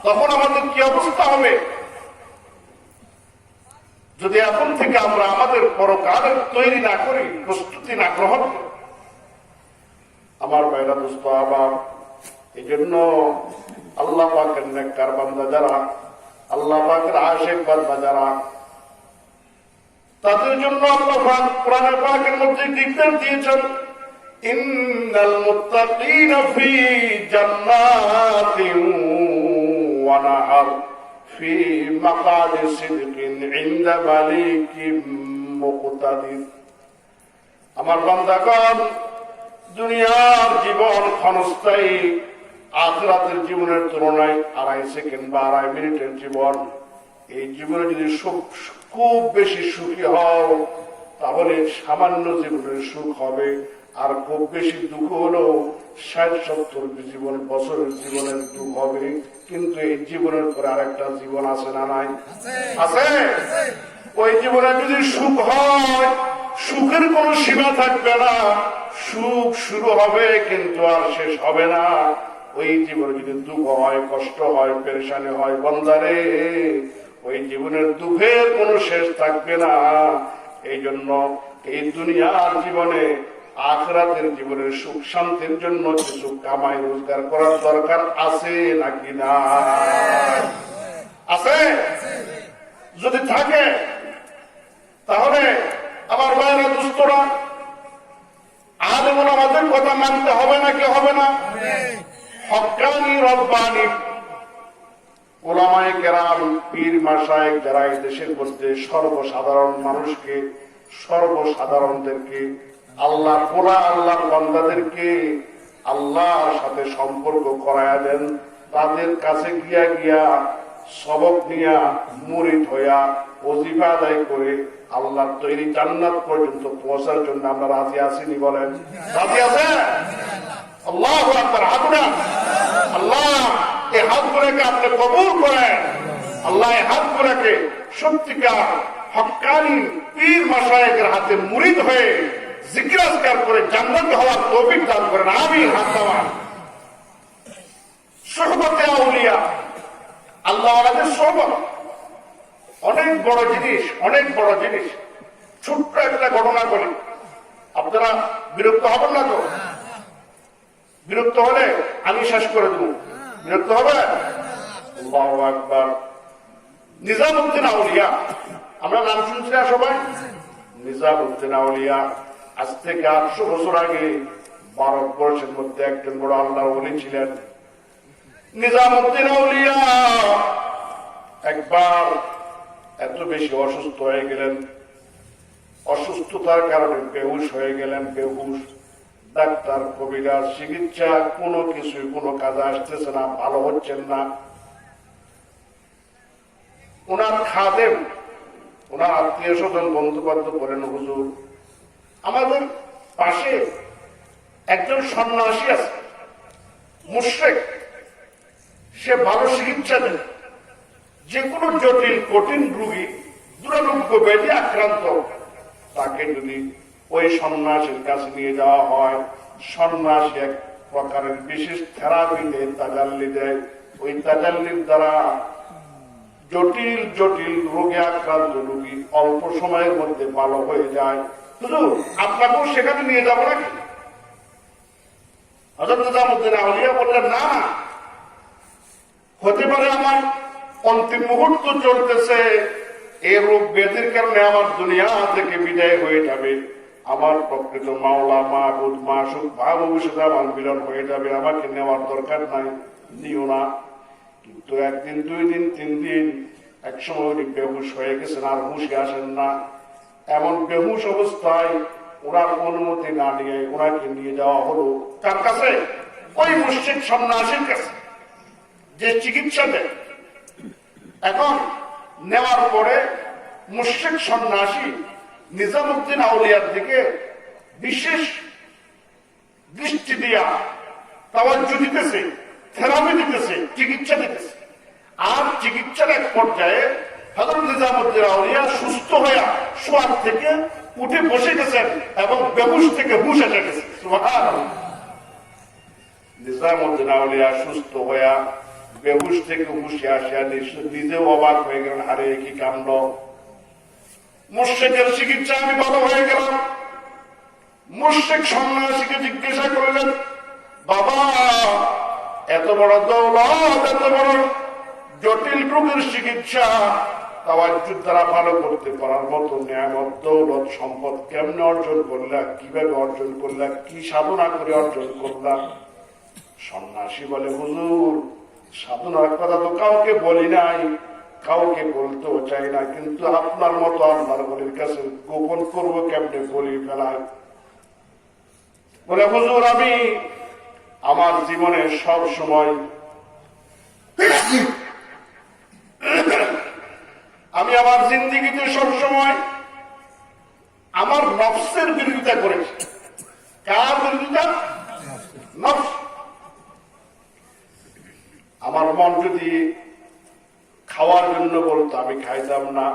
A: তখন আমাদের কি অবস্থা হবে যদি এখন থেকে আমরা আমাদের পরকালের তৈরি না করি প্রস্তুতি না গ্রহণ করি আমার ভাইরা দোস্ত আবার এই জন্য আল্লাহ পাকের নেককার বান্দা যারা আল্লাহ পাকের আশিক বান্দা যারা তাদের জন্য আল্লাহ পাক কোরআন পাকের মধ্যে নির্দেশ দিয়েছেন ইন্নাল মুত্তাকিনা ফি জান্নাতিন ওয়া নাহার ফি মাকাদি সিদকিন ইনদা মালিকিম মুকতাদির আমার বান্দাগণ দুনিয়ার জীবন ক্ষণস্থায়ী আখিরাতের জীবনের তুলনায় 2.5 সেকেন্ড বা 2.5 মিনিটের জীবন এই জীবনে যদি খুব বেশি সুখী হও তাহলে সামান্য জীবনের সুখ হবে আর খুব বেশি দুঃখ হলো 60-70 জীবন বছরের জীবনের দুঃখ হবে কিন্তু এই জীবনের পরে আরেকটা জীবন আছে না নাই আছে ওই জীবনে যদি সুখ হয় সুখের কোন সীমা থাকবে না সুখ শুরু হবে কিন্তু আর শেষ হবে না ওই জীবনে যদি দুঃখ হয় কষ্ট হয় পেরেশানি হয় বান্দারে ওই জীবনের দুঃখের কোনো শেষ থাকবে না এই জন্য এই দুনিয়ার জীবনে আখিরাতের জীবনের সুখ শান্তির জন্য কিছু কামাই রোজগার করার দরকার আছে নাকি না আছে যদি থাকে তাহলে আমার ভাইরা দুস্থরা আলেম ওলামাদের কথা মানতে হবে নাকি হবে না হক্কানি রব্বানি ওলামায়ে কেরাম পীর মাশায়েখ যারা এই দেশের মধ্যে সর্বসাধারণ মানুষকে সর্বসাধারণদেরকে আল্লাহ পুরা আল্লাহর বান্দাদেরকে আল্লাহর সাথে সম্পর্ক করায়া দেন তাদের কাছে গিয়া সবক নিয়া মুরিদ হইয়া ওজিফা আদায় করে আল্লাহর তৈরি জান্নাত পর্যন্ত পৌঁছার জন্য আমরা রাজি আসিনি বলেন? রাজি আছে? আল্লাহু আকবার। হাত উঠান। আল্লাহ এই হাতগুলোকে আপনি কবুল করেন। আল্লাহ এই হাতগুলোকে সত্যিকার হক্কানি পীর মাশায়েখের হাতে মুরিদ হয়ে জিকির আজকার করে জান্নাতে হওয়ার তৌফিক দান করেন। আমিন। হাত নামান। সোহবতে আউলিয়া, আল্লাহ ওয়ালাদের সোহবত অনেক বড় জিনিস, অনেক বড় জিনিস। ছোট্ট একটা ঘটনা বলি, আপনারা বিরক্ত হবেন না তো? বিরক্ত হলে আমি শেষ করে দেব। বিরক্ত হবে? আল্লাহু আকবার। নিজামউদ্দিন আউলিয়া, আমরা নাম শুনছি না সবাই? নিজামউদ্দিন আউলিয়া আজ থেকে 800 বছর আগে ভারতবর্ষের মধ্যে একজন বড় আল্লাহর ওলি ছিলেন। নিজামউদ্দিন আউলিয়া একবার এত বেশি অসুস্থ হয়ে গেলেন, অসুস্থতার কারণে বেহুশ হয়ে গেলেন। বেহুশ, ডাক্তার কবিরাজ চিকিৎসা কোনো কিছুই কোনো কাজে আসতেছে না, ভালো হচ্ছেন না। ওনার খাদেম, ওনার আত্মীয় স্বজন বন্ধু বান্ধব বলেন, হুজুর আমাদের পাশে একজন সন্ন্যাসী আছে, মুশরিক, সে ভালো চিকিৎসা দেন। যে কোনো জটিল কঠিন রোগী, দুরারোগ্য ব্যাধি আক্রান্ত, তাকে যদি ওই সন্ন্যাসীর কাছে নিয়ে যাওয়া হয়, সন্ন্যাসী এক প্রকারের বিশেষ থেরাপি দেয়, তাজাল্লি দেয়। ওই তাজাল্লির দ্বারা জটিল জটিল রোগে আক্রান্ত রোগী অল্প সময়ের মধ্যে ভালো হয়ে যায়। শুধু আপনাকেও সেখানে নিয়ে যাবো নাকি? হযরত নিজামউদ্দিন আউলিয়া বললেন, না, হতে পারে আমার অন্তিম মুহূর্ত চলতেছে, এই রোগ ব্যাধির কারণে আমার দুনিয়া থেকে বিদায় হয়ে যাবে, আমার প্রকৃত মাওলা মাহবুদ মাসুক ভাবুর সাথে আমার মিলন হয়ে যাবে, আমাকে নেওয়ার দরকার নাই, নিও না। কিন্তু একদিন, 2 দিন, 3 দিন, এক সময় উনি বেহুশ হয়ে গেছেন, আর হুঁশে আসেন না। এমন বেহুশ অবস্থায় ওনার অনুমতি না নিয়ে ওনাকে নিয়ে যাওয়া হলো কার কাছে? ওই মুশরিক সন্ন্যাসীর কাছে, যে চিকিৎসা দেয়। এখন নেওয়ার পরে মুশরিক সন্ন্যাসী নিজামউদ্দিন আউলিয়ার দিকে বিশেষ দৃষ্টি দিয়া তাওয়াজ্জু দিতেছে, থেরাপি দিতেছে, চিকিৎসা দিতেছে। আর চিকিৎসার এক পর্যায়ে হযরত নিজামউদ্দিন আউলিয়া সুস্থ হয়ে শোয়ার থেকে উঠে বসে গেছেন এবং বেহুশ থেকে হুঁশ এসে গেছে। সুবহানাল্লাহ। নিজামউদ্দিন আউলিয়া সুস্থ হয়ে বেহুশ থেকে হুঁশে আসিয়া নিজেও অবাক হয়ে গেলেন, আরে কি কাণ্ড, মুশরিকের চিকিৎসা আমি ভালো হয়ে গেলাম। মুশরিক সন্ন্যাসীকে জিজ্ঞাসা করলেন, বাবা এত বড় দৌলত, এত বড় জটিল রোগের চিকিৎসা তাওয়াজ্জুদ দ্বারা ভালো করতে পারার মতো নিয়ামত, দৌলত, সম্পদ কেমনে অর্জন করলা, কিভাবে অর্জন করলা, কি সাধনা করে অর্জন করলা? সন্ন্যাসী বলে, হুজুর সাধনার কথা তো কাউকে বলি নাই, কাউকে বলতেও চাই না, কিন্তু আপনার মতো আল্লাহর ওলির কাছে গোপন করবো কেমনে, বলি ফেলায়। বলে, হুজুর আমি আমার জীবনে সব সময় আমি আমার জিন্দেগিতে সবসময় আমার নফসের বিরোধিতা করেছি। কার বিরোধিতা? নফস। আমার মন যদি খাওয়ার জন্য বলতো আমি খাইতাম না,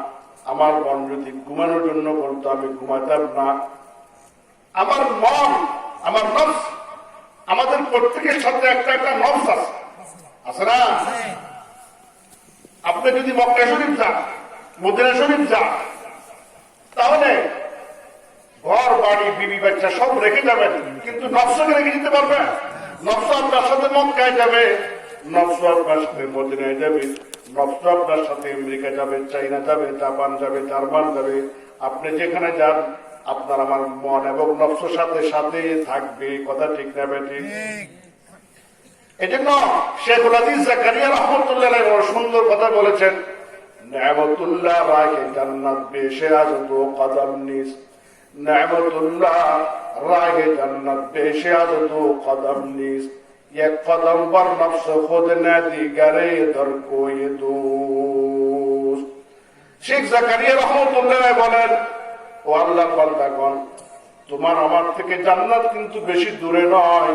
A: আমার মন যদি ঘুমানোর জন্য বলতো আমি ঘুমাতাম না। আমার মন, আমার নফস, আমাদের প্রত্যেকের সাথে একটা একটা নফস আছে, আছে না? আপনি যদি মক্কা শরীফ যান, মদিনা শরীফ যান, তাহলে ঘর বাড়ি বিবি বাচ্চা সব রেখে যাবেন, কিন্তু নফসকে রেখে দিতে পারবেন? নফস আপনার সাথে মক্কায় যাবে, নফস আপনার সাথে মদিনায় যাবে, নফস আপনার সাথে আমেরিকা যাবে, চাইনা যাবে, জাপান যাবে, জার্মান যাবে। আপনি যেখানে যান আপনার আমার মন এবং নফসের সাথে সাথে থাকবে। কথা ঠিক না বেঠিক? এই জন্য শেখুল হাদিস জাকারিয়া রাহমাতুল্লাহ আলাইহি বড় সুন্দর কথা বলেছেন, নিয়ামতুল্লাহ রাহে জান্নাত বেশে আজত কদম নিস, নিয়ামতুল্লাহ রাহে জান্নাত বেশে আজত কদম নিস। एक कदम पर नफ्स खुद न दीगरे दर कोई दोस्त। শেখ জাকারিয়া রহমতুল্লাহ বলেন, ও আল্লাহর বান্দাগণ, তোমার আমার থেকে জান্নাত কিন্তু বেশি দূরে নয়,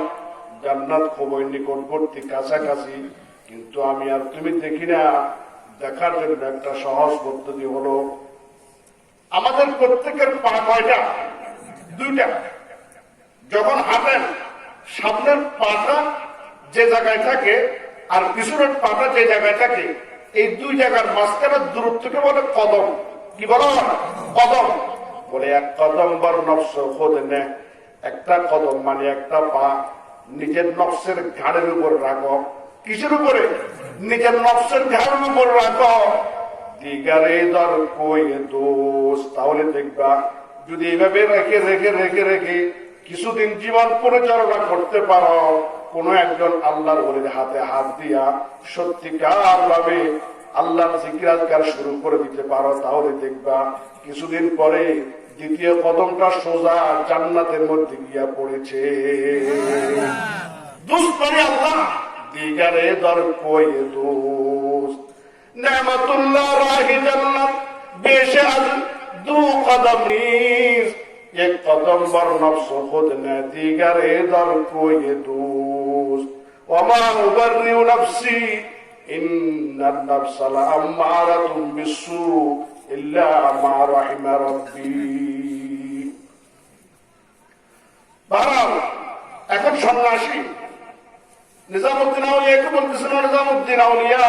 A: জান্নাত খুবই নিকটবর্তী, কাছাকাছি, কিন্তু আমি আর তুমি দেখি না। দেখার জন্য একটা সহজ পদ্ধতি হলো, আমাদের প্রত্যেকের পা কয়টা? দুইটা। যখন হাঁটেন সামনের পাটা যে জায়গায় থাকে আর পিছনের পাটা যে জায়গায় থাকে, এই দুই জায়গার মাঝখানের দূরত্বকে বলে কদম। কি বলো? কদম। বলে এক কদম বর নফস খোদ নে, একটা কদম মানে একটা পা নিজের নফসের ঘাড়ের উপর রাখো। কিসের উপরে? নিজের নফসের ঘাড়ের উপর রাখো। দিগারে দর কই দোষ। তাহলে দেখবা যদি এইভাবে রেখে রেখে রেখে রেখে কিছুদিন জীবন পরিচালনা করতে পারো, কোন একজন আল্লাহর ওলির হাতে হাত দিয়া সত্যিকার ভাবে আল্লাহর জিকির আজকার শুরু করে দিতে পারো, তাহলে দেখবা কিছুদিন পরে দ্বিতীয় কদমটা সোজা জান্নাতের মধ্যে গিয়া পড়েছে। দুষ্করি আল্লাহ দিগারে দর কই দোষ। নেমাতুল্লাহ রাহি জান্নাত বেশে আজ দু কদম নিজ, एक कदम बर नफ्स खुद ने दीगरे दर कोई दोस्त। वमा उबर्रिउ नफ्सी इन्ना नफ्स लअम्मारातुम बिस्सू इल्ला मा रहिमा रब्बी। বারাম এখন সন্ন্যাসী নিজামুদ্দিন আউলিয়াকে বলতেছিল, নিজামুদ্দিন আউলিয়া,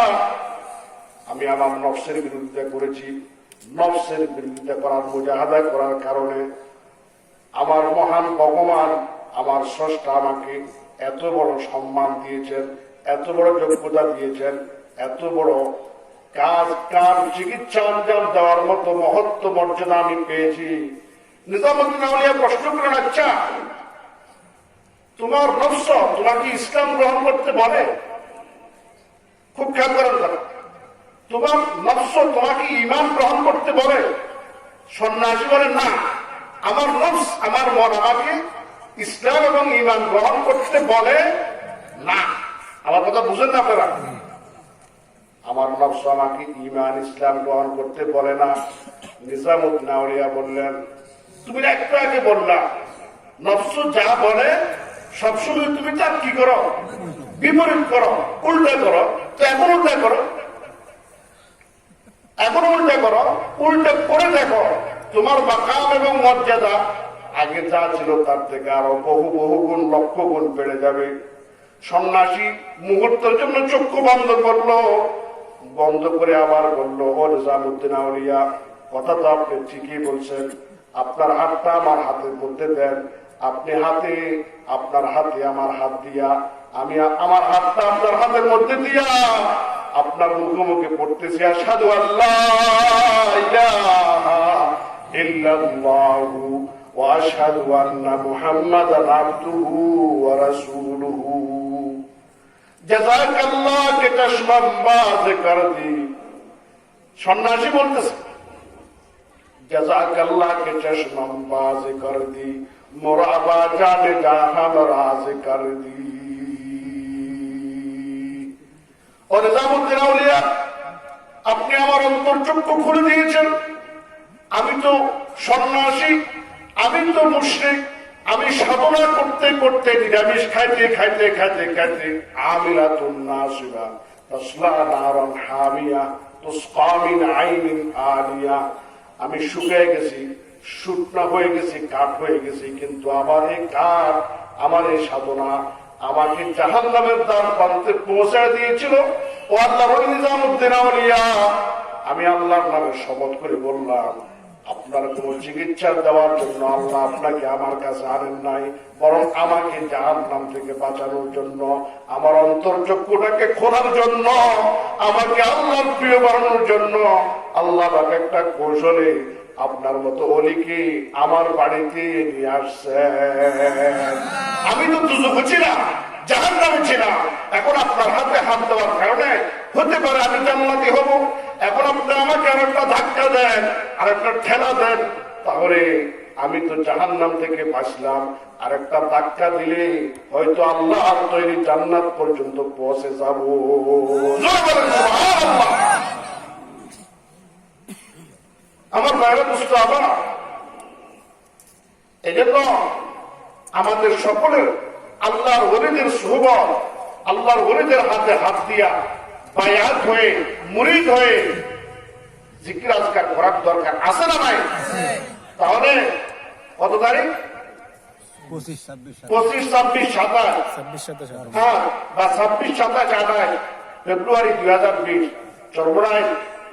A: আমি আমার নফসের বিরুদ্ধে করেছি। নফসের বিরুদ্ধে করার মুজাহাদা করার কারণে আমার মহান ভগবান, আমার স্রষ্টা আমাকে এত বড় সম্মান দিয়েছেন, এত বড় যোগ্যতা দিয়েছেন, এত বড় কাজ কার চিকিৎসা অঞ্জাম দেওয়ার মতো মহত্ব মর্যাদা আমি পেয়েছি। নিজামুদ্দিন আউলিয়া প্রশ্ন করেন, আচ্ছা তোমার নফস তোমাকে ইসলাম গ্রহণ করতে বলে? খুব খেয়াল করেন তারা, তোমার নফস তোমাকে ঈমান গ্রহণ করতে বলে? সন্ন্যাসী বলেন, না, আমার নফস, আমার মন আমাকে ইসলাম এবং ঈমান গ্রহণ করতে বলে না। আমার কথা বুঝেন না আপনারা? আমার নফস আমাকে ঈমান ইসলাম গ্রহণ করতে বলে না। নিজামুদ্দিন আউলিয়া বললেন, তুমি একটু আগে বললা নফস যা বলে সবসময় তুমি তার কি করো? বিপরীত করো, উল্টা করো। তো এখন উল্টা করো, এখন উল্টা করো, উল্টা করে দেখো তোমার মাকাম এবং মর্যাদা আগে যা ছিল তার থেকে আরো বহু বহু গুণ, লক্ষ গুণ বেড়ে যাবে। সন্ন্যাসী মুহূর্তের জন্য চক্ষু বন্ধ করলো, বন্ধ করে আবার বললো, ও নিজামুদ্দিন আউলিয়া, কথা তো আপনি ঠিকই বলছেন, আপনার হাতটা আমার হাতের মধ্যে দেন। আপনি হাতে, আপনার হাতে আমার হাত দিয়া, আমি আমার হাতটা আপনার হাতের মধ্যে দিয়া আপনার মুখোমুখি পড়তেছি, আশহাদু আল্লাহ ইলাহা ইল্লাল্লাহু ওয়া আশহাদু আন্না মুহাম্মাদান আবদুহু ওয়া রাসূলুহু। জাযাকাল্লাহ কে চশমা বাজ কর দি। সন্ন্যাসী বলতেছে, জাযাকাল্লাহ কে চশমা বাজ কর দি, মুরাবা জানে জাহান রাজ কর দি। ও নিজামুদ্দিন আউলিয়া, আপনি আমার অন্তর্চক্ষু খুলে দিয়েছেন। আমি তো সন্ন্যাসী, আমি তো মুশরিক, আমি সাধনা করতে করতে, নিরামিষ খাইতে খাইতে খাইতে খাইতে, আমিলাতুন নাসিবা তাসলা নারান হামিয়া তুসকা মিন আইনিন আলিয়া, আমি শুকিয়ে গেছি, শুকনা হয়ে গেছি, কাঠ হয়ে গেছি, কিন্তু আমার এই কাঠ, আমার এই সাধনা আমাকে জাহান্নামের দ্বার প্রান্তে পৌঁছায় দিয়েছিল। ও আল্লাহর নিজামুদ্দিন আউলিয়া, আমি আল্লাহর নামে শপথ করে বললাম, আপনার কোন চিকিৎসা দেওয়ার জন্য আল্লাহ আপনাকে আমার কাছে আনেন নাই, বরং আমাকে জাহান্নাম থেকে বাঁচানোর জন্য, আমার অন্তর্চক্ষুটাকে খোলার জন্য, আমাকে আল্লাহর প্রিয় বানানোর জন্য আল্লাহ আমাকে একটা কৌশলে আপনার মতো অলিকে আমার বাড়িতে নিয়ে আসছেন। আমি তো দুজকে ছিলাম, জাহান্নামে ছিলাম, এখন আপনার হাতে হাত দেওয়ার কারণে হতে পারে আমি জান্নাতি হব। এখন আপনি আমাকে আর একটা ধাক্কা দেন, আর একটা ঠেলা দেন, তাহলে আমি তো জাহান্নাম থেকে বাঁচলাম, আর একটা ধাক্কা দিলে হয়তো আল্লাহ তৈরি জান্নাত পর্যন্ত পৌঁছে যাব। আমার বাইরে বুঝতে আবার এই জন্য আমাদের সকলের আল্লাহর ওলিদের সুহবত, আল্লাহর ওলিদের হাতে হাত দিয়া বায়াত হয়ে মুরিদ হয়ে জিকির আজকার করার দরকার আছে না ভাই? তাহলে কত তারিখ?
B: 25, 26,
A: 25, 26, 27, হ্যাঁ, বা 26, 27, 28 ফেব্রুয়ারি 2020 চরমোনাই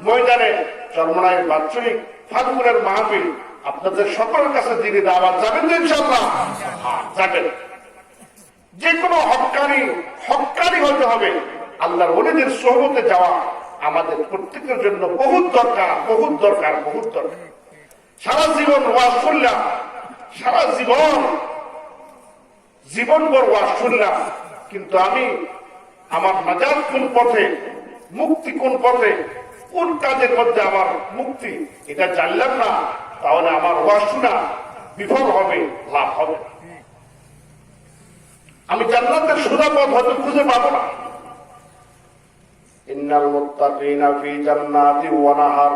A: ময়দানে চরমোনাই বাৎসরিক ফাল্গুনের মাহফিল আপনাদের সকলের কাছে দিনে দাওয়াত যাবেন তো ইনশাআল্লাহ? হ্যাঁ, যাবেন। যে কোনো হক্কানি হতে হবে। আল্লাহর ওলিদের সোহবতে যাওয়া আমাদের প্রত্যেকের জন্য বহুত দরকার, বহুত দরকার, বহুত দরকার। সারা জীবন ওয়াজ শুনলাম, সারা জীবনভর ওয়াজ শুনলাম, কিন্তু আমি আমার নাজাত কোন পথে, মুক্তি কোন পথে, কোন কাজের মধ্যে আমার মুক্তি এটা জানলাম না, তাহলে আমার ওয়াজ শোনা বিফল হবে, লাভ হবে। আমি জান্নাতের সোজা পথ হয়তো খুঁজে পাবো না। ইন্নাল মুত্তাকিনা ফি জান্নাতিন ওয়া নাহার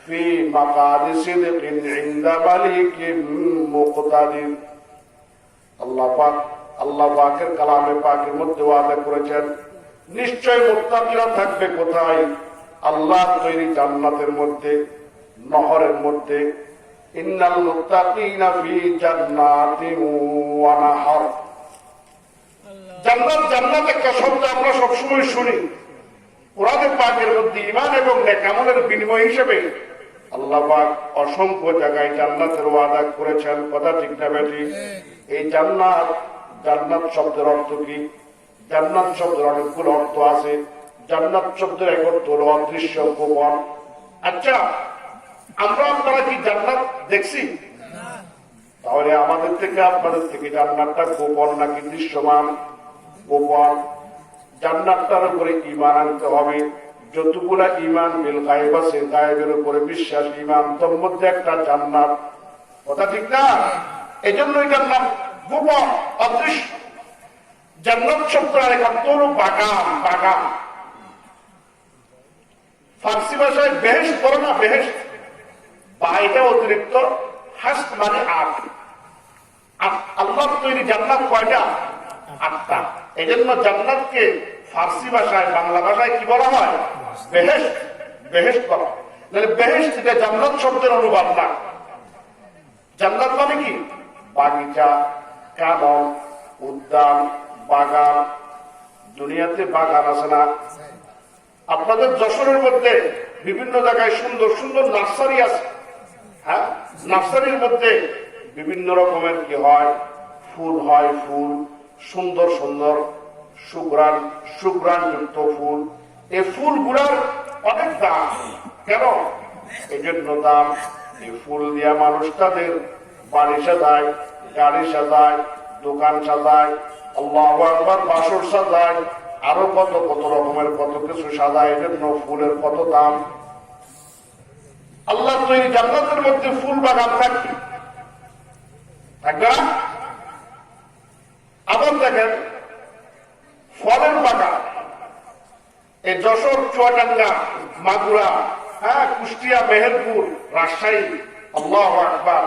A: ফি মাকাদি সিদকিন ইনদা মালিকিন মুকতাদির। আল্লাহ পাকের কালামে পাকের মধ্যে ওয়াদা করেছেন, নিশ্চয় মুত্তাকিরা থাকবে কোথায়? আল্লাহ তৈরি জান্নাতের মধ্যে, নহরের মধ্যে। ইন্নাল মুত্তাকিনা ফি জান্নাতিন ওয়া নাহার। জান্নাত, জান্নাত একটা শব্দ আমরা সবসময় শুনি। কোরআনে পাকের মধ্যে ঈমান এবং নেক আমলের বিনিময় হিসেবে আল্লাহ পাক অসংখ্য জায়গায় জান্নাতের ওয়াদা করেছেন। কথা ঠিক না বেঠিক? এই জান্নাত, জান্নাত শব্দের অর্থ কি? জান্নাত শব্দের অনেকগুলো অর্থ আছে। জান্নাত শব্দের এক অর্থ হল অদৃশ্য, গোপন। আচ্ছা, আমরা আপনারা কি জান্নাত দেখছি? তাহলে আমাদের থেকে আপনাদের থেকে জান্নাতটা গোপন নাকি দৃশ্যমান? গোপন। জান্নাতটার উপরে ঈমান আনতে হবে। যতগুলা ঈমান বিল গায়ব আছে, গায়বের উপরে বিশ্বাস, ঈমান, তোর মধ্যে একটা জান্নাত। কথা ঠিক না? এই জন্য এটার নাম গোপন, অদৃশ্য। জান্নাত শব্দ আরেক অর্থ হল বাগান, বাগান। ফার্সি ভাষায় বেহেশত বলে না, বেহেশত, বা এটা অতিরিক্ত, হাস্ত মানে আট। আল্লাহ তৈরি জান্নাত কয়টা? 8টা। এই জন্য জান্নাতকে ফার্সি ভাষায়, বাংলা ভাষায় কি বলা হয়? বেহেশত, বেহেশত বলা হয়। বেহেশত এটা জান্নাত শব্দের অনুবাদ না। জান্নাত মানে কি? বাগিচা, কানন, উদ্যান, বাগান। দুনিয়াতে বাগান আছে না? আপনাদের যশোরের মধ্যে বিভিন্ন জায়গায় সুন্দর সুন্দর নার্সারি আছে। হ্যাঁ, নার্সারির মধ্যে বিভিন্ন রকমের কি হয়? ফুল হয়, ফুল সুন্দর সুন্দর, সুগ্রাণযুক্ত ফুল। এই ফুলগুলার অনেক দাম। কেন? এই জন্য দাম, এই ফুল দিয়া মানুষ তাদের বাড়ি সাজায়, গাড়ি সাজায়, দোকান সাজায়, আল্লাহু আকবার, বাসর সাজায়, আরো কত কত রকমের কত কিছু সাজায়। এই জন্য ফুলের কত দাম। আল্লাহ তৈরি জান্নাতের মধ্যে ফুল বাগান থাকবে, থাকবে না? আবার দেখেন ফলের বাগান। এই যশোর, চুয়াডাঙ্গা, মাগুরা, হ্যাঁ, কুষ্টিয়া, মেহেরপুর, রাজশাহী, আল্লাহু আকবার,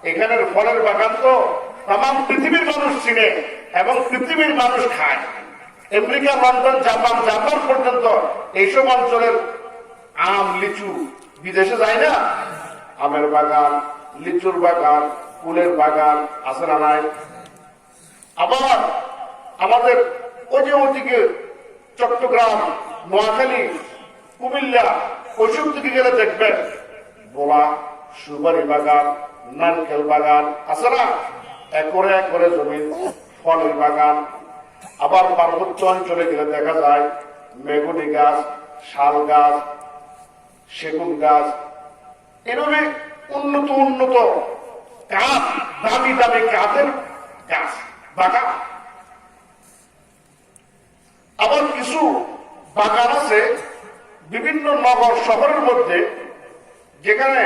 A: এখানের ফলের বাগান তো তাম পৃথিবীর মানুষ চিনে এবং পৃথিবীর মানুষ খায়। আমেরিকা, লন্ডন, জাপান পর্যন্ত এইসব অঞ্চলের আম, লিচু বিদেশে যায় না? আমের বাগান, লিচুর বাগান, ফুলের বাগান আছে না নাই? আবার আমাদের ওদিকে চট্টগ্রাম, নোয়াখালী, কুমিল্লা, ওইসব দিকে গেলে দেখবেন বোলা, সুপারি বাগান, নারকেল বাগান আছে না? একরে একরে জমি, ফলের বাগান। আবার পার্বত্য অঞ্চলে গেলে দেখা যায় মেগুনি গাছ, শাল গাছ, সেগুন গাছ, এভাবে উন্নত উন্নত কাঠ, দামি দামি কাঠের গাছ, বাগান। আবার কিছু বাগান আছে বিভিন্ন নগর শহরের মধ্যে, যেখানে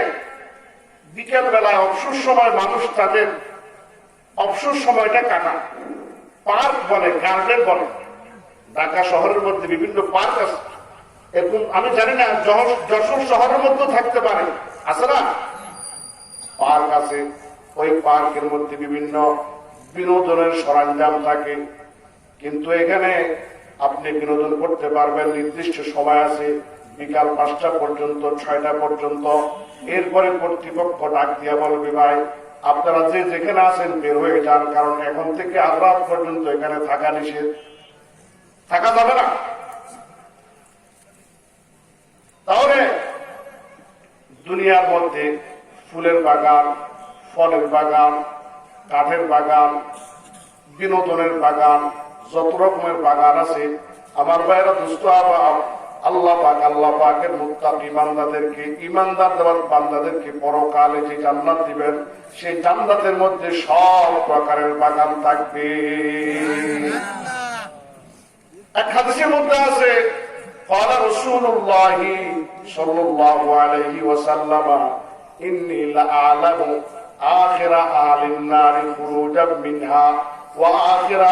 A: বিকেল বেলায় অবসর সময় মানুষ তাদের অবসর সময়টা কাটায়। পার্ক বলে, গার্ডেন বলে। ঢাকা শহরের মধ্যে বিভিন্ন পার্ক আছে, এরকম আমি জানি না যশোর শহরের মধ্যে থাকতে পারে, আছে না? পার্ক আছে, ওই পার্কের মধ্যে বিভিন্ন বিনোদনের সরঞ্জাম থাকে, কিন্তু এখানে আপনি বিনোদন করতে পারবেন নির্দিষ্ট সময় আছে, বিকাল 5টা পর্যন্ত, 6টা পর্যন্ত। এরপরে কর্তৃপক্ষ ডাক দিয়া বলবে, ভাই আপনারা যে যেখানে আছেন বের হয়ে যান, কারণ এখন থেকে আজ রাত পর্যন্ত এখানে থাকা নিষেধ, থাকা যাবে না। তাহলে দুনিয়ার মধ্যে ফুলের বাগান, ফলের বাগান, কাঠের বাগান, বিনোদনের বাগান, যত রকমের বাগান আছে, আমার ভাইরা দুস্থ আল্লাহ পাকের মুত্তাকি বান্দাদেরকে, ইমানদার দেওয়ার বান্দাদেরকে পরকালে যে জান্নাত দিবেন, সেই জান্নাতের মধ্যে সব প্রকারের বাগান থাকবে। এক হাদিসের মধ্যে আছে, قال رسول الله صلى الله عليه وسلم إني لأعلم آخر أهل النار خروجا منها وآخر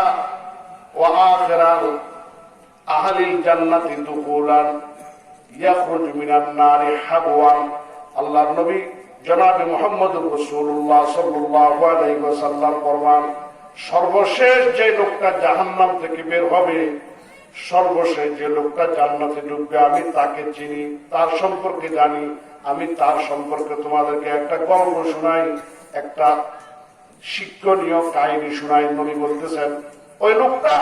A: أهل الجنة دخولا يخرج من النار حبوا। আল্লাহর নবী জনাব মুহাম্মদুর রাসূলুল্লাহ সাল্লাল্লাহু আলাইহি ওয়াসাল্লাম ফরমান, সর্বশেষ যে লোকটা জাহান্নাম থেকে বের হবে, সর্বশেষ যে লোকটা জান্নাতে ঢুকবে, আমি তাকে চিনি, তার সম্পর্কে জানি। আমি তার সম্পর্কে তোমাদেরকে একটা গল্প শোনাই, একটা শিক্ষণীয় কাহিনী শোনাই। নবী বলতেছেন, ওই লোকটা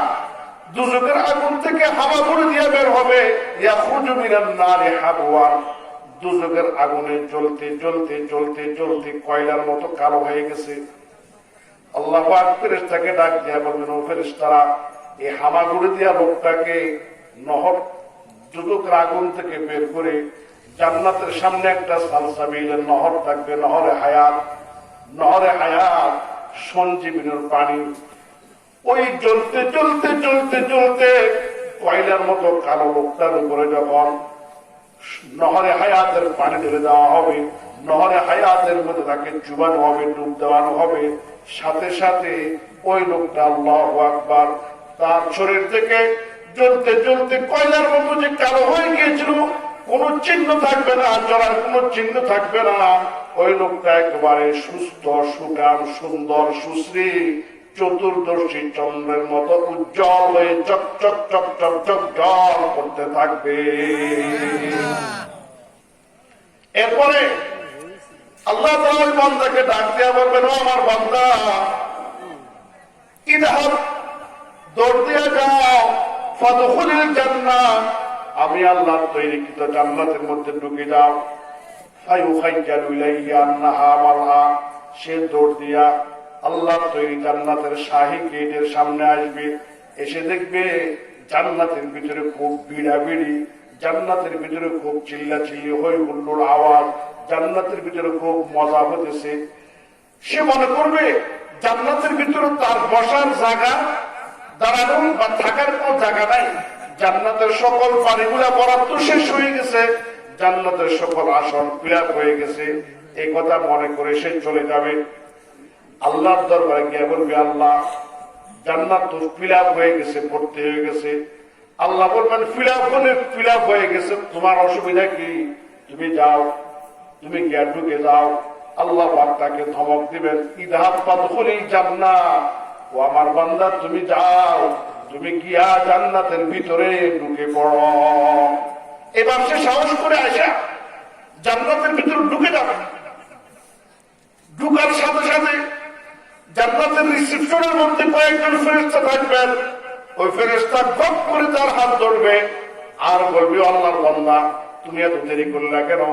A: দুজকের আগুন থেকে হাওয়া করে দিয়ে বের হবে, ইয়াখরুজু মিনান নারি হাবওয়ান। দুজকের আগুনে জ্বলতে জ্বলতে জ্বলতে জ্বলতে কয়লার মতো কালো হয়ে গেছে। আল্লাহ পাক ফেরেশতাকে ডাক দিয়ে বলবেন, ও ফেরেশতারা, এই হামাগুড়ি দিয়া লোকটাকে নহর দুজকের আগুন থেকে বের করে জান্নাতের সামনে একটা সালসাবিলের নহর থাকবে, নহরে হায়াত। নহরে হায়াত সঞ্জীবনীর পানি। ওই জ্বলতে জ্বলতে জ্বলতে জ্বলতে কয়লার মতো কালো লোকটার উপরে যখন নহরে হায়াতের পানি ঢেলে দেওয়া হবে, নহরে হায়াতের মধ্যে তাকে চুবানো হবে, ডুব দেওয়ানো হবে, সাথে সাথে ওই লোকটা আল্লাহু আকবার, তার শরীর থেকে জ্বলতে জ্বলতে কয়লার মতো যে কালো হয়ে গিয়েছিল, কোন চিহ্ন থাকবে না, চলার কোন চিহ্ন থাকবে না। ওই লোকটা একেবারে সুস্থ, সুকাম, সুন্দর, সুশ্রী, চতুর্দর্শী চন্দ্রের মতো উজ্জ্বল হয়ে চক চক চক চক চক জল করতে থাকবে। এরপরে আল্লাহ তাআলা ওই বান্দাকে ডাক দিয়া বলবেন, ও আমার বান্দা, ইদহাব, দৌড় দিয়া যাও, ফাদখুলিল জান্নাহ, আমি আল্লাহর তৈরিকৃত জান্নাতের মধ্যে ঢুকে যাও। ফায়ুখাইয়ালু ইলাইহি আন্নাহা মারআ, সে দৌড় দিয়া আল্লাহর তৈরি জান্নাতের শাহী গেটের সামনে আসবে। এসে দেখবে জান্নাতের ভিতরে খুব ভিড়াভিড়ি, জান্নাতের ভিতরে খুব চিল্লাচিল্লি, হই হুল্লোড় আওয়াজ, জান্নাতের ভিতরে খুব মজা হতেছে। সে মনে করবে জান্নাতের ভিতরে তার বসার জায়গা, দাঁড়ানো বা থাকার কোন জায়গা নাই। জান্নাতের সকল বাড়িগুলা বরাদ্দ শেষ হয়ে গেছে, জান্নাতের সকল আসন ফিল হয়ে গেছে। এই কথা মনে করে সে চলে যাবে আল্লাহর দরবারে গিয়ে বলবে, আল্লাহ, জান্নাত তো ফিল হয়ে গেছে, ভর্তি হয়ে গেছে। আল্লাহ বলবেন, ফিল হয়ে গেছে, তোমার অসুবিধা কি? তুমি যাও, তুমি গিয়া ঢুকে যাও। আল্লাহ পাক তাকে ধমক দিবেন, ইদহাব ফাদখুলিল জান্নাহ, ও আমার বান্দা, তুমি যাও, তুমি গিয়া জান্নাতের ভিতরে ঢুকে পড়ো। এবার সে সাহস করে আসা জান্নাতের ভিতরে ঢুকে যাবে। ঢুকার সাথে সাথে জান্নাতের রিসেপশনের মধ্যে কয়েকজন ফেরেশতা থাকবেন। ওই ফেরেশতা গপ করে তার হাত ধরবে আর বলবে, আল্লাহর বান্দা, তুমি এত দেরি করলে কেন?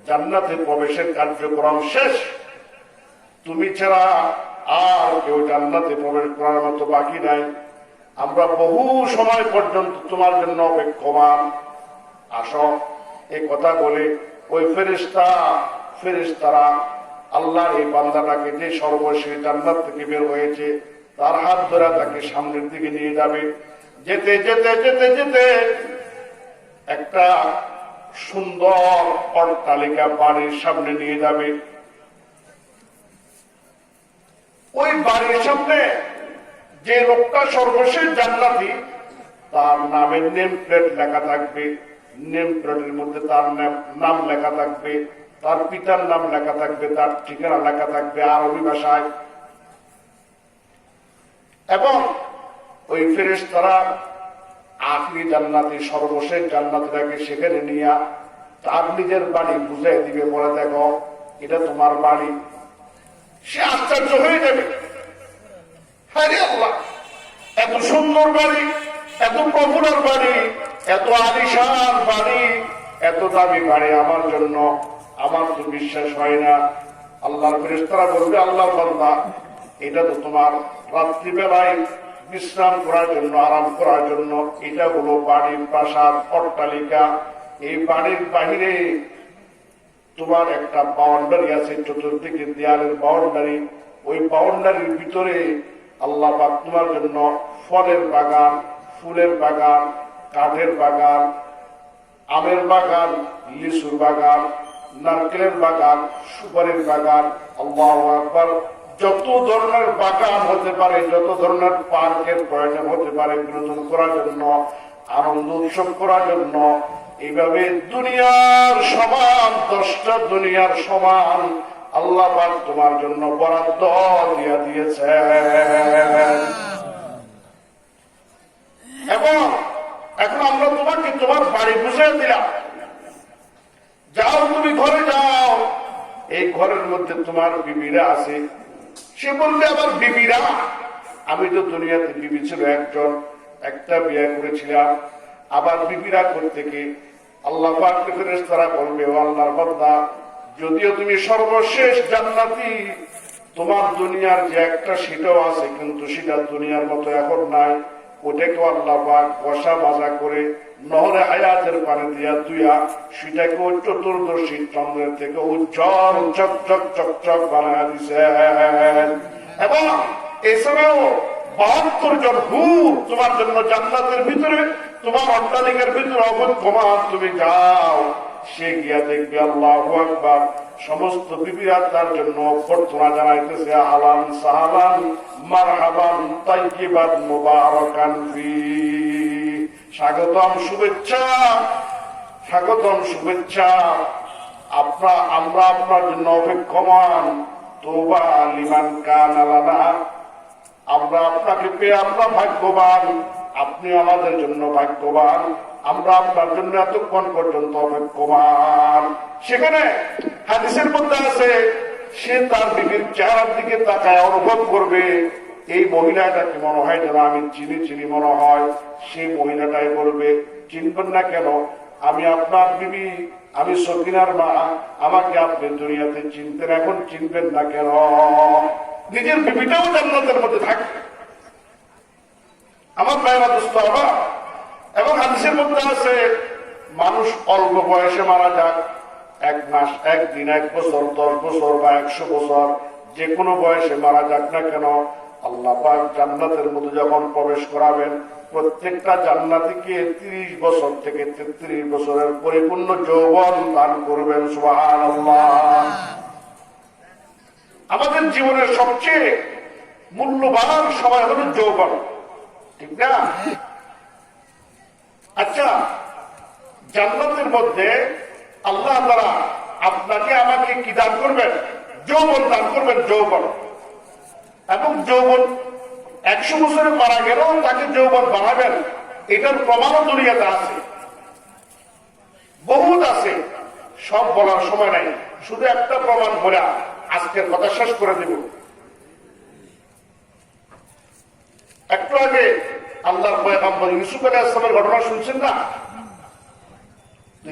A: জান্নাতে প্রবেশের কার্যক্রম শেষ, তুমি ছাড়া আর কেউ জান্নাতে প্রবেশ করার মতো বাকি নাই। আমরা বহু সময় পর্যন্ত তোমার জন্য অপেক্ষমান, আসো। এই কথা বলে ওই ফেরেশতারা আল্লাহর এই বান্দাটাকে, যে সর্বশেষ জান্নাত থেকে বের হয়েছে, তার হাত ধরে তাকে সামনের দিকে নিয়ে যাবে। যেতে যেতে যেতে যেতে একটা সুন্দর অট্টালিকা বাড়ির সামনে নিয়ে যাবে। ওই বাড়ির সামনে যে লোকটা সর্বশেষ জান্নাতি তার নামের নেম প্লেট লেখা থাকবে, নেম প্লেটের মধ্যে তার নাম লেখা থাকবে, তার পিতার নাম লেখা থাকবে, তার ঠিকানা লেখা থাকবে আরবি ভাষায়। এবং ওই ফেরেশতারা আখরি জান্নাতি সর্বশেষ জান্নাতিটাকে সেখানে নিয়ে তার নিজের বাড়ি বুঝাই দিবে, বলে দেখো এটা তোমার বাড়ি। সে আশ্চর্য হয়ে যাবে, হ্যাঁ রে আল্লাহ, এত সুন্দর বাড়ি, এত পপুলার বাড়ি, এত আলিশান বাড়ি, এত দামি বাড়ি আমার জন্য, আমার তো বিশ্বাস হয় না। আল্লাহর ফেরেশতারা বলবে, আল্লাহ বান্দা, এটা তো তোমার রাত্রিবেলায় বিশ্রাম করার জন্য, আরাম করার জন্য। এটা হলো বাড়ির প্রাসাদ, অট্টালিকা। এই বাড়ির বাহিরে তোমার একটা বাউন্ডারি আছে, চতুর্দিকে দেয়ালের বাউন্ডারি। ওই বাউন্ডারির ভিতরে আল্লাহ পাক তোমার জন্য ফলের বাগান, ফুলের বাগান, কাঠের বাগান, আমের বাগান, লিচুর বাগান, নারকেলের বাগান, সুপারির বাগান, আল্লাহু আকবার, যত ধরনের বাগান হতে পারে, যত ধরনের পার্কের প্রয়োজন হতে পারে বিনোদন করার জন্য, আনন্দ উৎসব করার জন্য, এইভাবে দুনিয়ার সমান, 10টা দুনিয়ার সমান আল্লাহ পাক তোমার জন্য বরাদ্দ দিয়া দিয়েছে। এবং এখন আমরা তোমাকে তোমার বাড়ি বুঝিয়ে দিলাম, যাও তুমি ঘরে যাও। এই ঘরের মধ্যে তোমার বিবিরা আছে। সে বললে, আমার বিবিরা? আমি তো দুনিয়াতে বিবি ছিল একজন, একটা বিয়ে করেছিলাম। আবার বিবিরা করতে কি? আল্লাহ পাক ফেরেশতারা বলবে, ও আল্লাহর বান্দা, যদিও তুমি সর্বশেষ জান্নাতি, তোমার দুনিয়ার যে একটা সেটাও আছে, কিন্তু সেটা দুনিয়ার মতো এখন নাই। ওটাকে আল্লাহ পাক বসা মাজা করে নহরে হায়াতের পানি দিয়া ধুইয়া সেটাকে চতুর্দশী চন্দ্রের থেকে উজ্জ্বল চকচক চকচক বানায় দিছেন। এবং এছাড়াও 72 জন হুর তোমার জন্য জান্নাতের ভিতরে, তোমার অট্টালিকার ভিতরে অবক্ষমান। তুমি যাও, সে গিয়া দেখবে আল্লাহু আকবার, সমস্ত বিবিরা তার জন্য অভ্যর্থনা জানাইতেছে, আহলান সাহলান মারহাবান তাইয়িবান মুবারাকান ফি, স্বাগতম, শুভেচ্ছা, স্বাগতম, শুভেচ্ছা। আমরা আপনার জন্য অপেক্ষমান। তওবা লিমান কানা লানা, আমরা আপনাকে পেয়ে আমরা ভাগ্যবান, আপনি আমাদের জন্য ভাগ্যবান, আমরা আপনার জন্য এতক্ষণ পর্যন্ত অপেক্ষমান। সেখানে হাদিসের মধ্যে আছে, সে তার বিবির চেহারার দিকে তাকায় অনুভব করবে, এই মহিলাটাকে মনে হয় যেন আমি চিনি চিনি মনে হয়। সেই মহিলাটাই বলবে, চিনবেন না কেন? আমি আপনার বিবি, আমি সকিনার মা, আমাকে আপনি দুনিয়াতে চিনতেন, এখন চিনবেন না কেন? নিজের বিবিটাও জান্নাতের মধ্যে থাকে। আমার ভাইরা দোস্ত আমার, এবং হাদিসের মধ্যে আছে, মানুষ অল্প বয়সে মারা যাক, 1 মাস, 1 দিন, 1 বছর, 10 বছর বা 100 বছর, যে কোনো বয়সে মারা যাক না কেন, আল্লাহ পাক জান্নাতের মধ্যে যখন প্রবেশ করাবেন, প্রত্যেকটা জান্নাতীকে 30 বছর থেকে 33 বছরের পরিপূর্ণ যৌবন দান করবেন। সুবহানাল্লাহ। আমাদের জীবনের সবচেয়ে মূল্যবান সময় হল যৌবন, ঠিক না? আচ্ছা, জান্নাতের মধ্যে আল্লাহ তাআলা আপনাকে আমাকে কি দান করবেন? যৌবন দান করবেন, যৌবন। এবং যৌবন 100 বছরে মারা গেলেও তাকে যৌবন বাড়াবেন, এটার প্রমাণও দুনিয়াতে আছে, বহুত আছে, সব বলার সময় নাই। শুধু একটা প্রমাণ বলে আজকের কথা শেষ করে দেব। একটু আগে আল্লাহর পয়গম্বর ইউসুফ আলাইহিস সালামের ঘটনা শুনছেন না?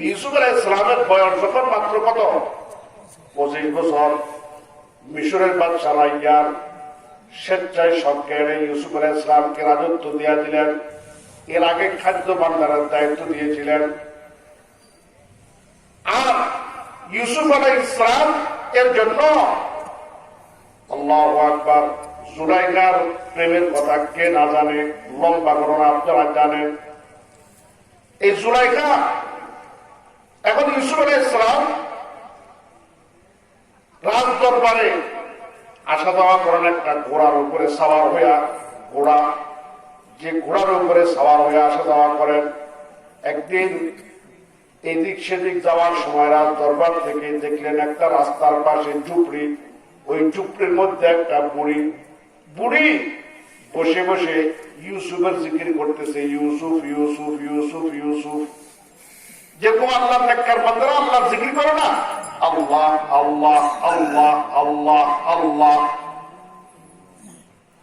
A: ইউসুফ আলাইহিস সালামের বয়স যখন মাত্র কত? 25 বছর। মিশরের বাদশা রাইয়ান স্বেচ্ছায় সজ্ঞানে ইউসুফ আলাইহিস সালামকে রাজত্ব দিয়া দিলেন। এর আগে খাদ্য ভান্ডারের দায়িত্ব দিয়েছিলেন। আর ইউসুফ আলাইহিস সালাম এর জন্য আল্লাহু আকবার, জুলাইখার প্রেমের কথা কে না জানে? লম্বা ঘটনা, আপনারা জানেন। এই জুলাইখা এখন ইউসুফ আলাইহিস সালাম রাজ দরবারে আসা যাওয়া করেন একটা ঘোড়ার উপরে সাওয়ার হইয়া, ঘোড়া যে ঘোড়ার উপরে সাওয়ার হয়ে আসা যাওয়া করেন। একদিন এদিক সেদিক যাওয়ার সময় রাজ দরবার থেকে দেখলেন একটা রাস্তার পাশে ঝুপড়ি, ওই ঝুপড়ির মধ্যে একটা বুড়ি বসে বসে ইউসুফের জিকির করতেছে, ইউসুফ ইউসুফ ইউসুফ ইউসুফ। যেরকম আল্লাহ নেককার বান্দারা আল্লাহর জিকির করে না, আল্লাহ আল্লাহ আল্লাহ আল্লাহ আল্লাহ।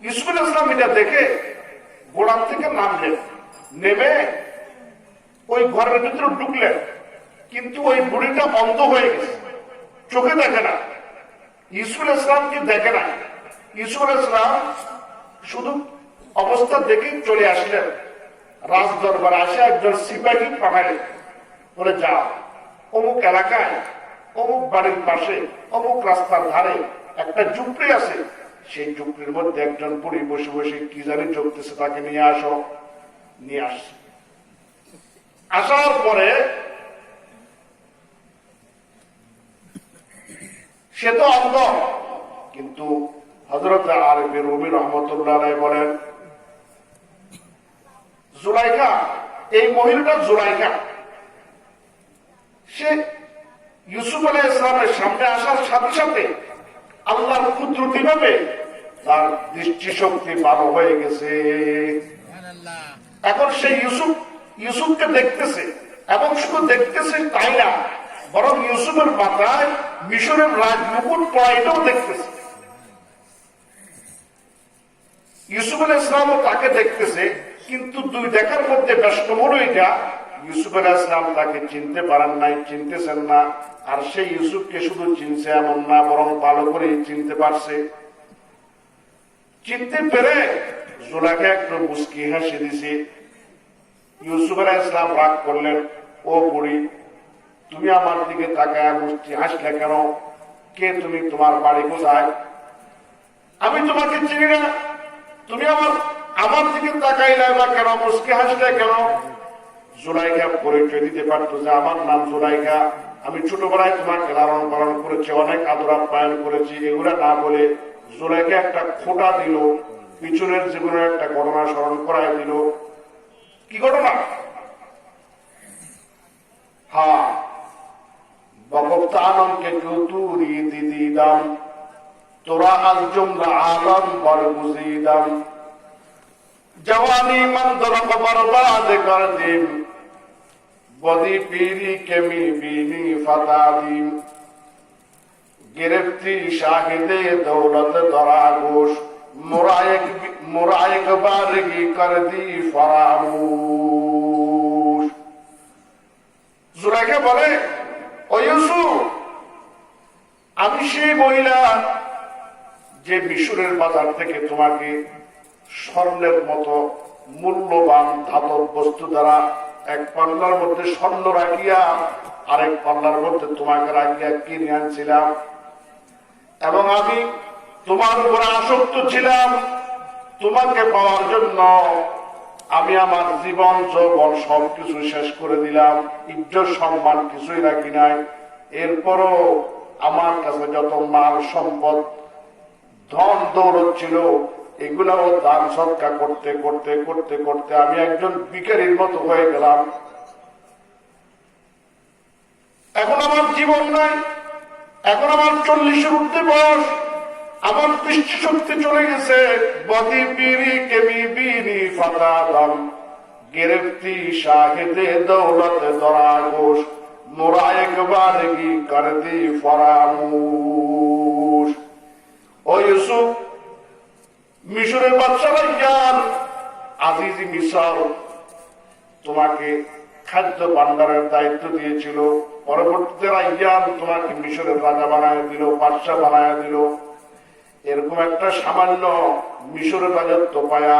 A: ইউসুফ আলাইহিস সালাম এটা দেখে ঘোড়ার থেকে নামলেন, নেমে ওই ঘরের ভিতরে ঢুকলেন, কিন্তু ওই বুড়িটা অন্ধ হয়ে গেছে, চোখে দেখে না, ইউসুফ আলাইহিস সালামকে দেখে না। ইউসুফ আলাইহিস সালাম শুধু অবস্থা দেখে চলে আসলেন। রাজ দরবারে আসে একজন সিপাহী পাঠালেন, বলে যা অমুক এলাকায় অমুক বাড়ির পাশে অমুক রাস্তার ধারে একটা ঝুপড়ি আছে, সেই ঝুপড়ির মধ্যে একজন বুড়ি বসে বসে কি জানি জপতেছে, তাকে নিয়ে আসো। নিয়ে আসছে। আসার পরে সে তো অন্ধ, কিন্তু হযরত আরিফ রুমি রহমতুল্লাহ আলাইহি বলেন, জুলাইখা, এই মহিলাটা জুলাইখা, সে ইউসুফ আলাইহিস সালামের সামনে আসার সাথে সাথে আল্লাহর কুদরতি ভাবে তার দৃষ্টিশক্তি ভালো হয়ে গেছে। এখন সে ইউসুফকে দেখতেছে, এবং শুধু দেখতেছে তাই না, বরং ইউসুফের মাথায় মিশরের রাজমুকুট পড়া এটাও দেখতেছে। ইউসুফ আলাইহিস সালামও তাকে দেখতেছে, কিন্তু দুই দেখার মধ্যে ব্যস্ত হলো এটা, ইউসুফ আলাইহিস সালাম তাকে চিনতে পারেন নাই, চিনতেছেন না। আর সেই ইউসুফকে শুধু চিনছে এমন না, বরং ভালো করে চিনতে পারছে। চিনতে পেরে জুলাইখা একটু মুস্কি হাসি দিছে। ইউসুফ আলাইহিস সালাম রাগ করলেন, ও বুড়ি, তুমি আমার দিকে তাকায় মুস্কি হাসলে কেন? কে তুমি? তোমার বাড়ি কোথায়? আমি তোমাকে চিনি না, তুমি আমার দিকে তাকাইলে বা কেন, মুস্কি হাসলে কেন? জুলাইখা পরিচয় দিতে পারতো যে আমার নাম জুলাইখা, আমি ছোটবেলায় তোমাকে লালন পালন করেছি, অনেক আদর আপ্যায়ন করেছি। এগুলা না বলে জুলাইখা একটা খোঁটা দিল, পিছনের জীবনের একটা ঘটনা স্মরণ করায় দিল। কি ঘটনা? হ্যাঁ, বকফত আলমকে তুরি দিদি দাম, তোরা আল জুমলা আলম বর বুঝিদাম, जवानी मंदर को बर्बाद कर दी, बदी पीरी के मी बीनी फता दी, गिरफ्ती शाहिदे दौलत दरागोश, मुरायक बारगी कर दी फरामूश। জুলাইখা বলে, ও ইউসুফ, আমি সেই মহিলা যে মিশরের বাজার থেকে তোমাকে স্বর্ণের মতো মূল্যবান ধাতব বস্তু দ্বারা এক পাল্লার মধ্যে স্বর্ণ রাখিয়া আরেক পাল্লার মধ্যে তোমাকে রাখিয়া কিনে আনছিলাম, এবং আমি তোমার উপরে আসক্ত ছিলাম। তোমাকে পাওয়ার জন্য আমি আমার জীবন যৌবন সবকিছু শেষ করে দিলাম, ইজ্জত সম্মান কিছুই রাখি নাই। এরপরও আমার কাছে যত মাল সম্পদ ধন দৌলত ছিল, এগুলাও দান সৎকার করতে করতে করতে করতে আমি একজন ভিখারির মতো হয়ে গেলাম। এখন আমার জীবন নাই, এখন আমার 40-এর ঊর্ধ্বে বয়স, আমার দৃষ্টিশক্তি চলে গেছে। বদি পিরি কেমি বিনি ফাতা দাম, গিরফতি শাহিদে দৌলত দরাগোশ, মোরা একবার কি কর দি ফরামুশ। ও ইউসুফ, মিশরের বাদশা রাইয়ান, আজিজি মিশর তোমাকে খাদ্য ভান্ডারের দায়িত্ব দিয়েছিল। পরবর্তীতে রাইয়ান তোমাকে মিশরের রাজা বানায় দিল, বাদশা বানায় দিল। এরকম একটা সামান্য মিশরের রাজত্ব পায়া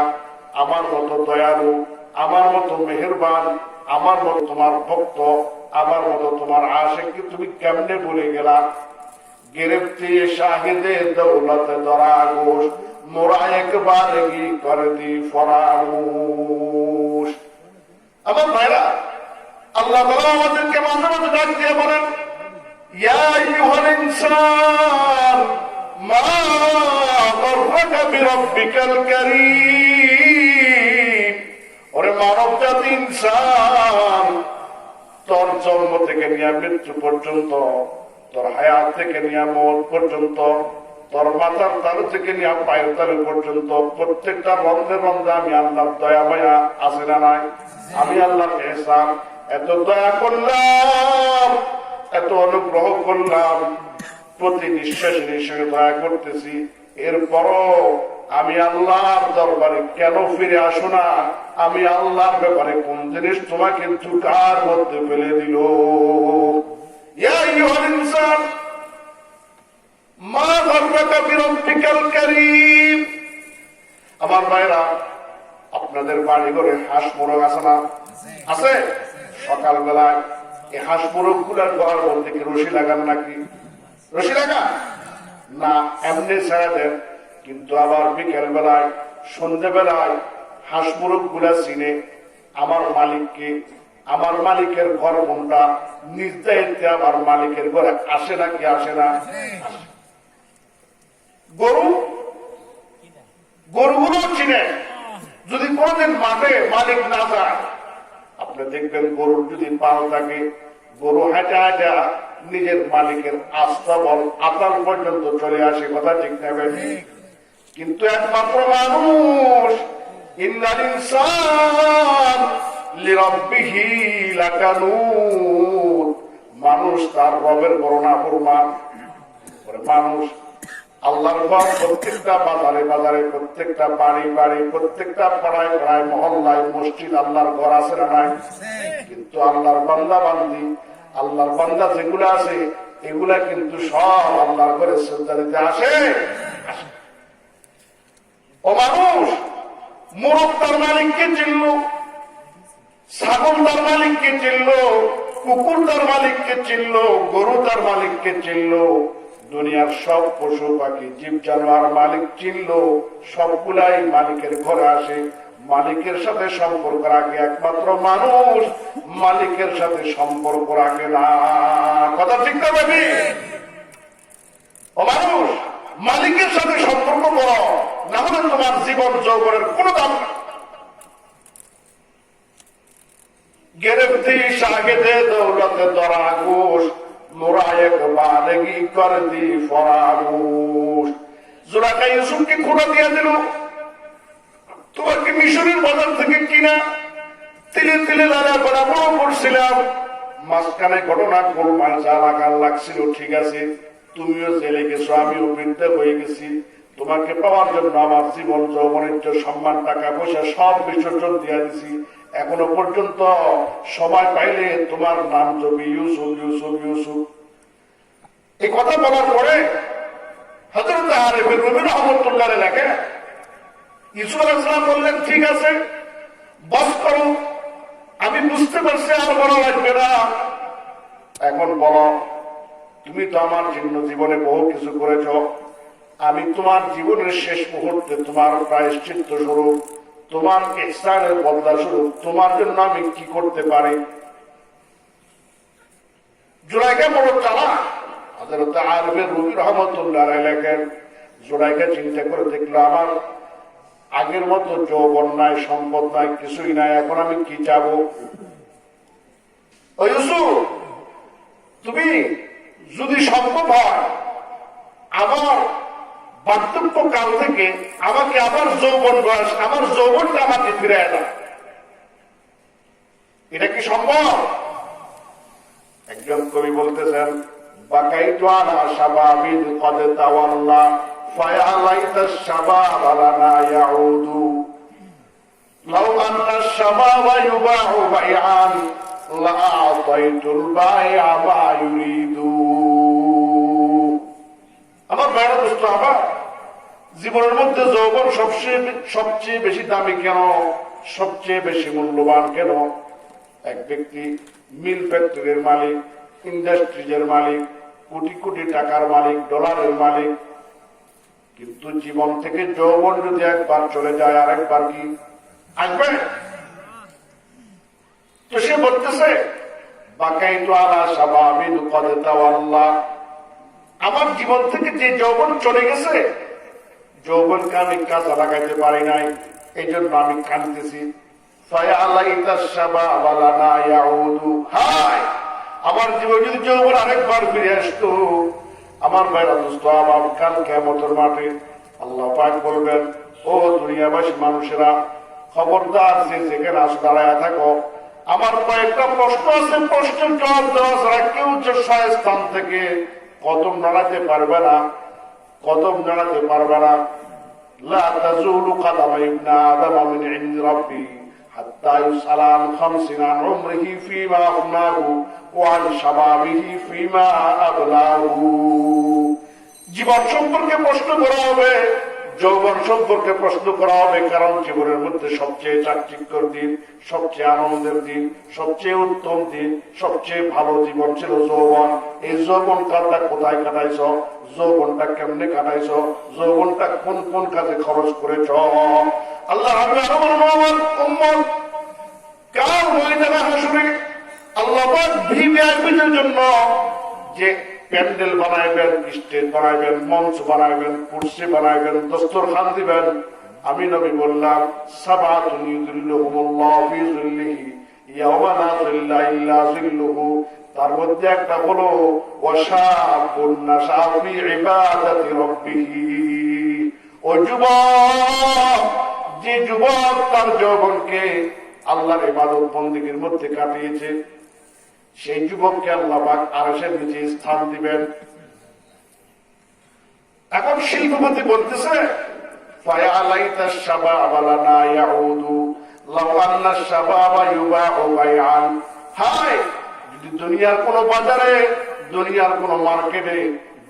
A: আমার মতো দয়ালু, আমার মতো মেহেরবান, আমার মতো তোমার ভক্ত, আমার মতো তোমার আশিককে তুমি কেমনে ভুলে গেলা? गिरफ्ती शाहिदे दौलत दरागोश, मोरा एक बारगी कर दी फरामूश। আমার ভাইরা, আল্লাহ তাআলা আমাদেরকে মাঝে মাঝে ডাক দিয়ে বলেন, ইয়া আইয়ুহাল ইনসান মা বিরব্বিকাল কারীম। ওরে মানব জাতি ইনসান, তোর জন্ম থেকে নিয়ে মৃত্যু পর্যন্ত, তোর হায়াত থেকে নিয়ে মৌত পর্যন্ত, তোর মাথার তালু থেকে নিয়ে পায়ের তালু পর্যন্ত প্রত্যেকটা রন্ধে রন্ধে আমি আল্লাহর দয়া মায়া আছে না নাই? আমি আল্লাহর ইহসান এত দয়া করলাম, এত অনুগ্রহ করলাম, প্রতি নিঃশ্বাসে নিঃশ্বাসে দয়া করতেছি। এরপরও আমি আল্লাহর দরবারে কেন ফিরে আসো না? আমি আল্লাহর ব্যাপারে কোন জিনিস তোমাকে ঝুঁকার মধ্যে ফেলে দিল? ইয়া আইয়ুহাল ইনসান মা গররাকা বিরব্বিকাল কারীম। আমার ভাইরা, আপনাদের বাড়ি ঘরে হাঁস মোরগ আছে না? আছে। সকালবেলায় এই হাঁস মোরগ গুলার ঘর মধ্যে কি রশি লাগান নাকি? রশি লাগান না, এমনি ছেড়ে দেন। কিন্তু আবার বিকেল বেলায় সন্ধ্যেবেলায় হাঁস মোরগ গুলা চিনে আমার মালিককে, আমার মালিকের ঘর কোনটা, নিজ দায়িত্বে আমার মালিকের ঘরে আসে নাকি আসে না? গরু, গরুগুলো চিনে। যদি কোনদিন মাঠে মালিক না যায়, আপনি দেখবেন গরুর যদি পাল থাকে, গরু হাঁটা হাঁটা নিজের মালিকের আস্তাবল আতাল পর্যন্ত চলে আসে। কথা ঠিক নেবেন। কিন্তু একমাত্র মানুষ, ইন্নাল ইনসান লিরাব্বিহি লাকানুত, মানুষ তার রবের বড় নাফরমান। মানুষ আল্লাহর ঘর প্রত্যেকটা বাজারে বাজারে, প্রত্যেকটা বাড়ি বাড়ি, প্রত্যেকটা পাড়ায় পাড়ায়, মহল্লায় মসজিদ আল্লাহর ঘর আছে না নাই? কিন্তু আল্লাহর বান্দা বান্দি, আল্লাহর বান্দা যেগুলো আছে এগুলা কিন্তু সব আল্লাহর ঘরে শ্রদ্ধা দিতে আসে। ও মানুষ, মোরগ তার মালিককে চিনল, ছাগল তার মালিককে চিনল, কুকুর তার মালিককে চিনল, গরু তার মালিককে চিনল, দুনিয়ার সব পশু পাখি জীব জানোয়ার মালিক চিনল। সবগুলাই মালিকের ঘরে আসে। মালিকের সাথে সম্পর্ক রাখে একমাত্র মানুষ, মালিকের সাথে সম্পর্ক রাখে না। কথা ঠিক না ভাবি? ও মানুষ, মালিকের সাথে সম্পর্ক করো, না হলে তোমার জীবন যৌবনের কোন দাম নেই। গেরফতি শাগেদে দৌলতে দরা গোশ, মোরায়েক বালেগি কর দি ফরাগুশ। জুলাইখা ইউসুফকে খোঁড়া দিয়ে দিল, তোমাকে মিশরের বাজার থেকে কিনা তিলে তিলে লালা করা বড় করছিলাম, মাঝখানে ঘটনা গোলমাল যা লাগার লাগছিল, ঠিক আছে, তুমিও জেলে গেছো, আমিও বৃদ্ধ হয়ে গেছি, তোমাকে পাওয়ার জন্য আমার জীবন যৌবনের সম্মান টাকা পয়সা সব বিসর্জন দিয়ে দিছি। এখনো পর্যন্ত সময় পাইলে তোমার নাম জপি ইউসুফ ইউসুফ ইউসুফ। এই কথা বলার পরে হযরত আরিফুর রহমান রহমাতুল্লাহ লেখে, ইউসুফ আলাইহিস সালাম বললেন, ঠিক আছে, বস করো, আমি বুঝতে পারছি আর বলা লাগবে না। এখন বলো, তুমি তো আমার জন্য জীবনে বহু কিছু করেছ, আমি তোমার জীবনের শেষ মুহূর্তে তোমার প্রায়শ্চিত্ত স্বরূপ, তোমার ইহসানের বদলা স্বরূপ তোমার জন্য আমি কি করতে পারি? জুলাইখা বড় চালাক। হযরত আরিফুর রহমান রহমাতুল্লাহ লেখেন, জুলাইখা চিন্তা করে দেখলো, আমার আগের মতো যৌবন নাই, সম্পদ নাই, কিছুই নাই, এখন আমি কি চাবো? ও ইউসুফ, তুমি যদি সম্ভব হয় আমার বার্ধক্য কাল থেকে আমাকে আবার যৌবন বয়স, আমার যৌবনটা আমাকে ফিরে দাও, এটা কি সম্ভব? একজন কবি বলতেছেন, বাকাইতু আলা শাবাবিন কদ তাওয়াল্লা ফায়া লাইতা শাবাব লানা ইয়াউদু লাউ আন্না শাবাবা ইউবাহু বাইআন লা আতাইতুল বাইআ মা ইউরিদু। আমার ভাইরা দোস্ত, আমার জীবনের মধ্যে যৌবন সবচেয়ে বেশি দামি কেন, সবচেয়ে বেশি মূল্যবান কেন? এক ব্যক্তি মিল ফ্যাক্টরির মালিক, ইন্ডাস্ট্রিজের মালিক, কোটি কোটি টাকার মালিক, ডলারের মালিক, কিন্তু জীবন থেকে যৌবন যদি একবার চলে যায় আর একবার কি আসবে? তো সে বলতেছে, বাকাইতু আলা শাবাবিন কদ তাওয়াল্লা, আমার জীবন থেকে যে যৌবন চলে গেছে, যৌবনকে আমি কাজে লাগাইতে পারি নাই, এই জন্য আমি কাঁদতেছি। আমার জীবন যদি যৌবন আরেকবার ফিরে আসতো, আমার ভাইরা দোস্ত, আমার কাল কিয়ামতের মাঠে আল্লাহ পাক বলবেন, ও দুনিয়াবাসী মানুষেরা, খবরদার যে যেখানে আস দাঁড়ায় থাকো, আমার কয়েকটা প্রশ্ন আছে, প্রশ্নের জবাব দেওয়া ছাড়া কেউ স্থান থেকে কদম নাড়াতে পারবে না, কদম নাড়াতে পারবে না। লা তাজুলু কাদামা ইবনে আদম মিন ইনদি রাব্বি হাত্তা ইউসআলা আন খামসিন আন উমরিহি ফীমা আফনাহু ওয়া আন শাবাবিহি ফীমা আবলাহু। জীবন সম্পর্কে প্রশ্ন করা হবে, যৌবন সম্পর্কে প্রশ্ন করা হবে, কারণ জীবনের মধ্যে সবচেয়ে চাকচিক্যর দিন, সবচেয়ে আনন্দের দিন, সবচেয়ে উত্তম দিন, সবচেয়ে ভালো জীবন ছিল যৌবন। এই যৌবন কালটা কোথায় কাটাইছ, যৌবনটা কেমনে কাটাইছ, যৌবনটা কোন কোন কাজে খরচ করেছ। আল্লাহ আমার উম্মত কাল ময়দানে হাসরে আল্লাহ পাক ভিভিআইপিদের জন্য যে প্যান্ডেল বানাইবেন, স্টেজ বানাইবেন, মঞ্চ বানাইবেন, কুরসি বানাইবেন, দস্তরখান দিবেন, আমি নবী বললাম সাবাতুন ইউযিল্লুহুমুল্লাহু ফি যিল্লিহি ইয়াওমা লা যিল্লা ইল্লা যিল্লুহু। তার মধ্যে একটা হলো ওয়াশাবুন নাশা ফি ইবাদাতি রাব্বিহি। ও যুবক, যে যুবক তার যৌবনকে আল্লাহর ইবাদত বন্দেগীর মধ্যে কাটিয়েছে, সেই যুবককে আল্লাহ পাক আরশের নিচে স্থান দিবেন। এখন শিল্পপতি বলতেছে, ফায়া লাইতাশ শাবাবা লানা ইয়াউদু লাউ আন্নাশ শাবাবা ইউবাউ বাইআন। হায়, যদি দুনিয়ার কোন বাজারে, দুনিয়ার কোন মার্কেটে,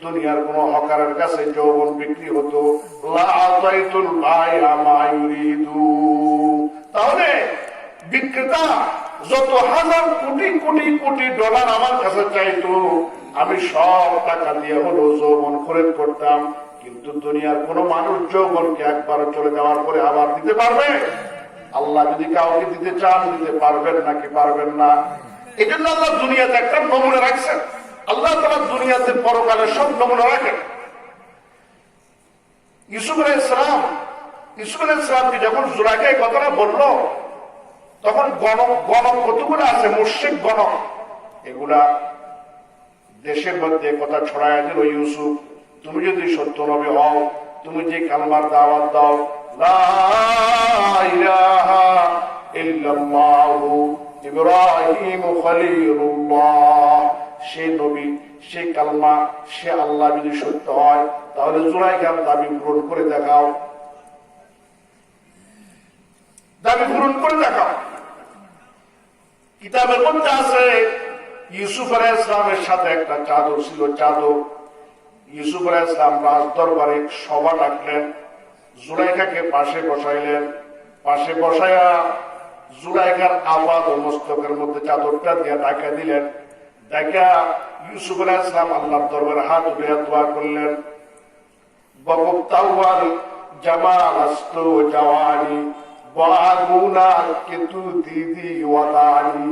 A: দুনিয়ার কোন হকারের কাছে যৌবন বিক্রি হতো, লা আতাইতুল বাইআ মা ইউরিদু, তাহলে বিক্রেতা যত হাজার কোটি কোটি কোটি ডলার আমার কাছে চাইতো, আমি সব টাকা দিয়ে হলো যৌবন খরিদ করতাম। কিন্তু দুনিয়ার কোন মানুষ যৌবনকে একবার চলে যাওয়ার পরে আবার দিতে পারবে? আল্লাহ যদি কাউকে দিতে চান, দিতে পারবেন নাকি পারবেন না? এই জন্য আল্লাহ দুনিয়াতে একটা নমুনা রাখছেন। আল্লাহ তাআলা দুনিয়াতে পরকালে সব নমুনা রাখেন। ইউসুফ আলাইহিস সালামকে যখন জুলাইখা এই কথাটা বললো, তখন গণক কতগুলো আছে, মুশরিক গণক, এগুলা দেশের মধ্যে কথা ছড়ায় দিল, ইউসুফ তুমি যদি সত্য নবী হও, তুমি যে কালমার দাওয়াত দাও, লা ইলাহা ইল্লাল্লাহু ইব্রাহিম খলিলুল্লাহ, সেই নবী, সেই কালমা, সে আল্লাহ যদি সত্য হয়, তাহলে জুলাইখার দাবি পূরণ করে দেখাও, দাবি পূরণ করে দেখাও। কিতাবের মধ্যে আছে ইউসুফ আলাইহিস সালামের সাথে একটা চাদর ছিল, চাদর। ইউসুফ আলাইহিস সালাম রাজ দরবারে সভা ডাকলেন, জুলাইখাকে পাশে বসাইলেন, পাশে বসাইয়া জুলাইখার আবাদ ও মস্তকের মধ্যে চাদরটা দিয়ে ঢাকা দিলেন। ঢাকা ইউসুফ আলাইহিস সালাম আল্লাহর দরবারে হাত উঠিয়ে দোয়া করলেন, বকতাওয়াল জামাল আস্তু জাওয়ানি বাগুনা কেতু দিদি ওয়াদানি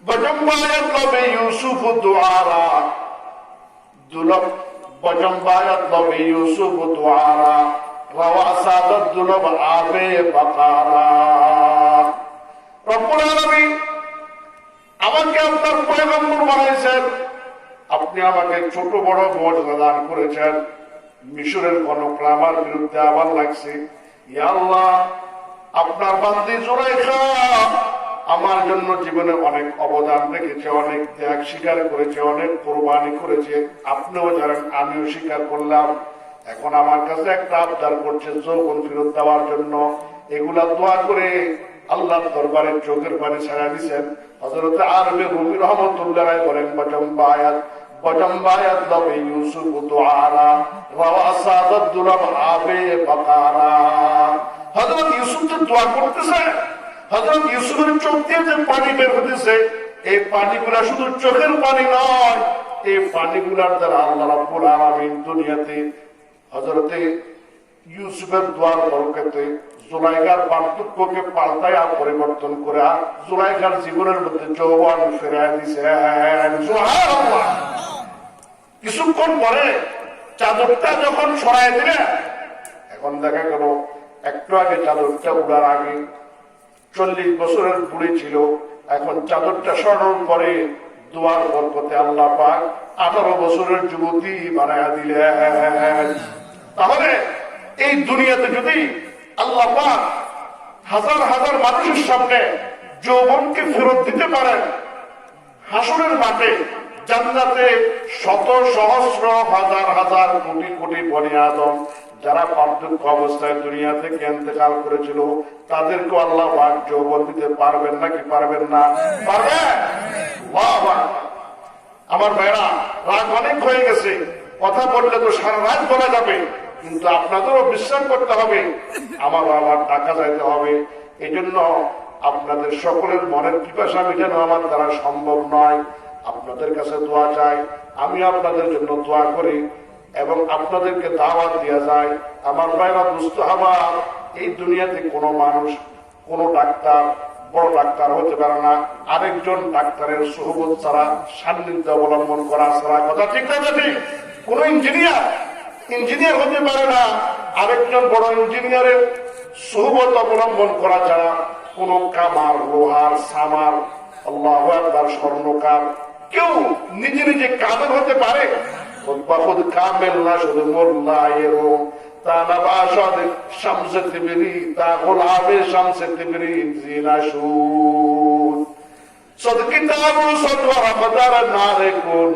A: বজম্বায়াত লবে ইউসুফ দুআরা দুলব বজম্বায়াত লবে ইউসুফ দুআরা রাওয়া সাদাত দুলব আবে বাকারা। রব্বুল আলামিন আমাকে আপনার পয়গম্বর বানাইছেন, আপনি আমাকে ছোট বড় মর্যাদা দান করেছেন। মিশরের গণকরা আমার বিরুদ্ধে আবার লাগছে, ইয়া আল্লাহ, আপনার বান্দি জুলাইখা আমার জন্য জীবনে অনেক অবদান রেখেছে, অনেক ত্যাগ স্বীকার করেছে, অনেক কোরবানি করেছে, আপনিও জানেন, আমিও স্বীকার করলাম। এখন আমার কাছে একটা আবদার করছে যৌবন ফেরত দেওয়ার জন্য। এগুলা দোয়া করে আল্লাহর দরবারে চোখের পানি ছাড়া দিচ্ছেন। হযরত আরবে রুমি রহমতুল্লাহ বলেন, বজম্বায়াত লবে ইউসুফ দুআরা রাওয়া সাদাত দুলব আবে বাকারা। হযরত ইউসুফ তো দোয়া করতেছে, হযরত ইউসুফের চোখ দিয়ে যে পানি বের হতেছে, এই পানিগুলা শুধু চোখের পানি নয়, এই পানিগুলার দ্বারা আল্লাহ রাব্বুল আলামিন দুনিয়াতে হযরতে ইউসুফের দোয়ার বরকতে জুলাইখার পার্থক্যকে পাল্টায়া পরিবর্তন করে জুলাইখার জীবনের মধ্যে যৌবন ফেরায় দিয়েছেন। সুবহানাল্লাহ। কিছুক্ষণ পরে চাদরটা যখন সরাই দিলেন, এখন দেখা গেল একটু আগে চাদরটা উড়ার আগে 40 বছরের বুড়ি ছিল, এখন চাদরটা সরানোর পরে দোয়ার বরকতে আল্লাহ পাক 18 বছরের যুবতী বানায়া দিলেন। তাহলে এই দুনিয়াতে যদি আল্লাহ পাক হাজার হাজার মানুষের সামনে যৌবনকে ফেরত দিতে পারেন, হাসরের মাঠে জান্নাতে শত সহস্র হাজার হাজার কোটি কোটি বনি আদম যারা পার্থক্য অবস্থায় দুনিয়া থেকে ইন্তেকাল করেছিল, তাদেরকে আল্লাহ পাক যৌবন দিতে পারবেন নাকি পারবেন না? পারবেন। বাহ বাহ। আমার ভাইরা, রাগ অনেক হয়ে গেছে, কথা বললে তো সারা রাত বলা যাবে, কিন্তু আপনাদেরও বিশ্রাম করতে হবে, আমার আবার টাকা যাইতে হবে। এই জন্য আপনাদের সকলের মনের পিপাসা মেটানো আমার দ্বারা সম্ভব নয়। আপনাদের কাছে দোয়া চাই, আমি আপনাদের জন্য দোয়া করি এবং আপনাদেরকে দাওয়াত দেওয়া যায়। আমার ভাইরা, দুস্থ হবার এই দুনিয়াতে কোনো মানুষ, কোনো ডাক্তার বড় ডাক্তার হতে পারে না আরেকজন ডাক্তারের সুহবত ছাড়া, সান্নিধ্য অবলম্বন করা ছাড়া। কথা ঠিক না? ঠিক। কোন ইঞ্জিনিয়ার হতে পারে না আরেকজন বড় ইঞ্জিনিয়ারের সুহবত অবলম্বন করা ছাড়া। কোন কামার, লোহার, সামার, আল্লাহু আকবার, স্বর্ণকার, কেউ নিজে নিজে কামেল হতে পারে? খুদ কামেল না, শুধু মোল্লা এরকম তা না বাসাদ শামসে তিবরি তা গোলামে শামসে তিবরি জিনাশুদ সদ কিতাব সদওয়ারা কদর নারে কোন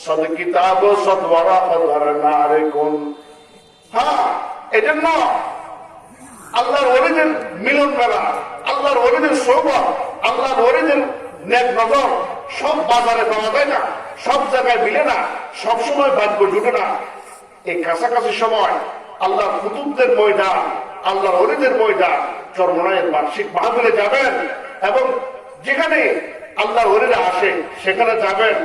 A: সদ কিতাব সদওয়ারা কদর নারে কোন। হ্যাঁ, এজন্য আল্লাহর ওলিদের মিলন মেলা, আল্লাহর ওলিদের সোহবত, আল্লাহর ওলিদের নেক নজর সব বাজারে পাওয়া যায় না, সব জায়গায় মিলে না, সব সময় ভাগ্য জুটে না। এই কাছাকাছি সময় আল্লাহর কুতুবদের ময়দান, আল্লাহর ওলিদের ময়দান, চরমনায়ের বার্ষিক মাহফিলে যাবেন এবং যেখানে আল্লাহর ওলিরা আসে সেখানে যাবেন,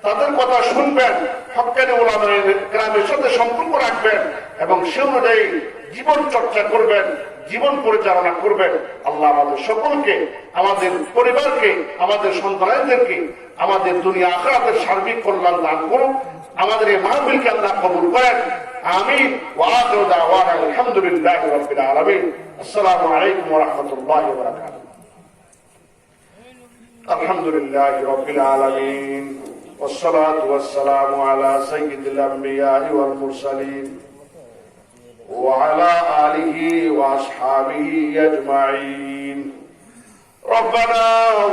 A: তাদের কথা শুনবেন, হক্কানি উলামায়ে কেরামের সাথে সম্পর্ক রাখবেন এবং সে অনুযায়ী জীবন চর্চা করবেন, জীবন পরিচালনা করবেন। আল্লাহ আমাদের সকলকে, আমাদের পরিবারকে, আমাদের সন্তানদেরকে, আমাদের দুনিয়া আখিরাতের সার্বিক কল্যাণ দান করুন। আমাদের এই মাহফিলকে আল্লাহ কবুল করেন। আমিন। ওয়া আখিরু দাওয়ানা আলহামদুলিল্লাহি রাব্বিল আলামিন। আসসালামু আলাইকুম ওয়া রাহমাতুল্লাহি ওয়া বারাকাতুহু। আলহামদুলিল্লাহি রাব্বিল আলামিন والصلاة والسلام على سيد الأنبياء والمرسلين وعلى آله وأصحابه أجمعين. ربنا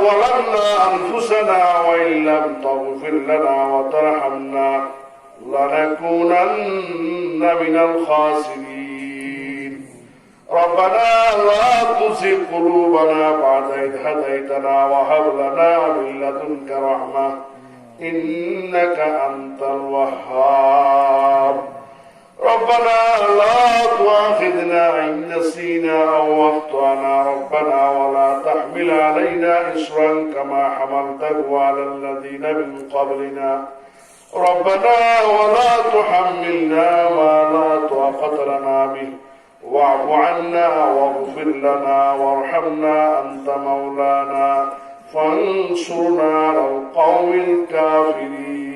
A: ظلمنا أنفسنا وإن لم تغفر لنا وترحمنا لنكونن من الخاسرين. ربنا لا تزغ قلوبنا بعد إذ هديتنا وهب لنا من لدنك رحمة إنك أنت الوهاب. ربنا لا تؤاخذنا إن نسينا أو أخطأنا ربنا ولا تحمل علينا إصرا كما حملته على الذين من قبلنا ربنا ولا تحملنا ما لا طاقة لنا به واعف عنا واغفر لنا وارحمنا أنت مولانا فانصرنا على القوم الكافرين.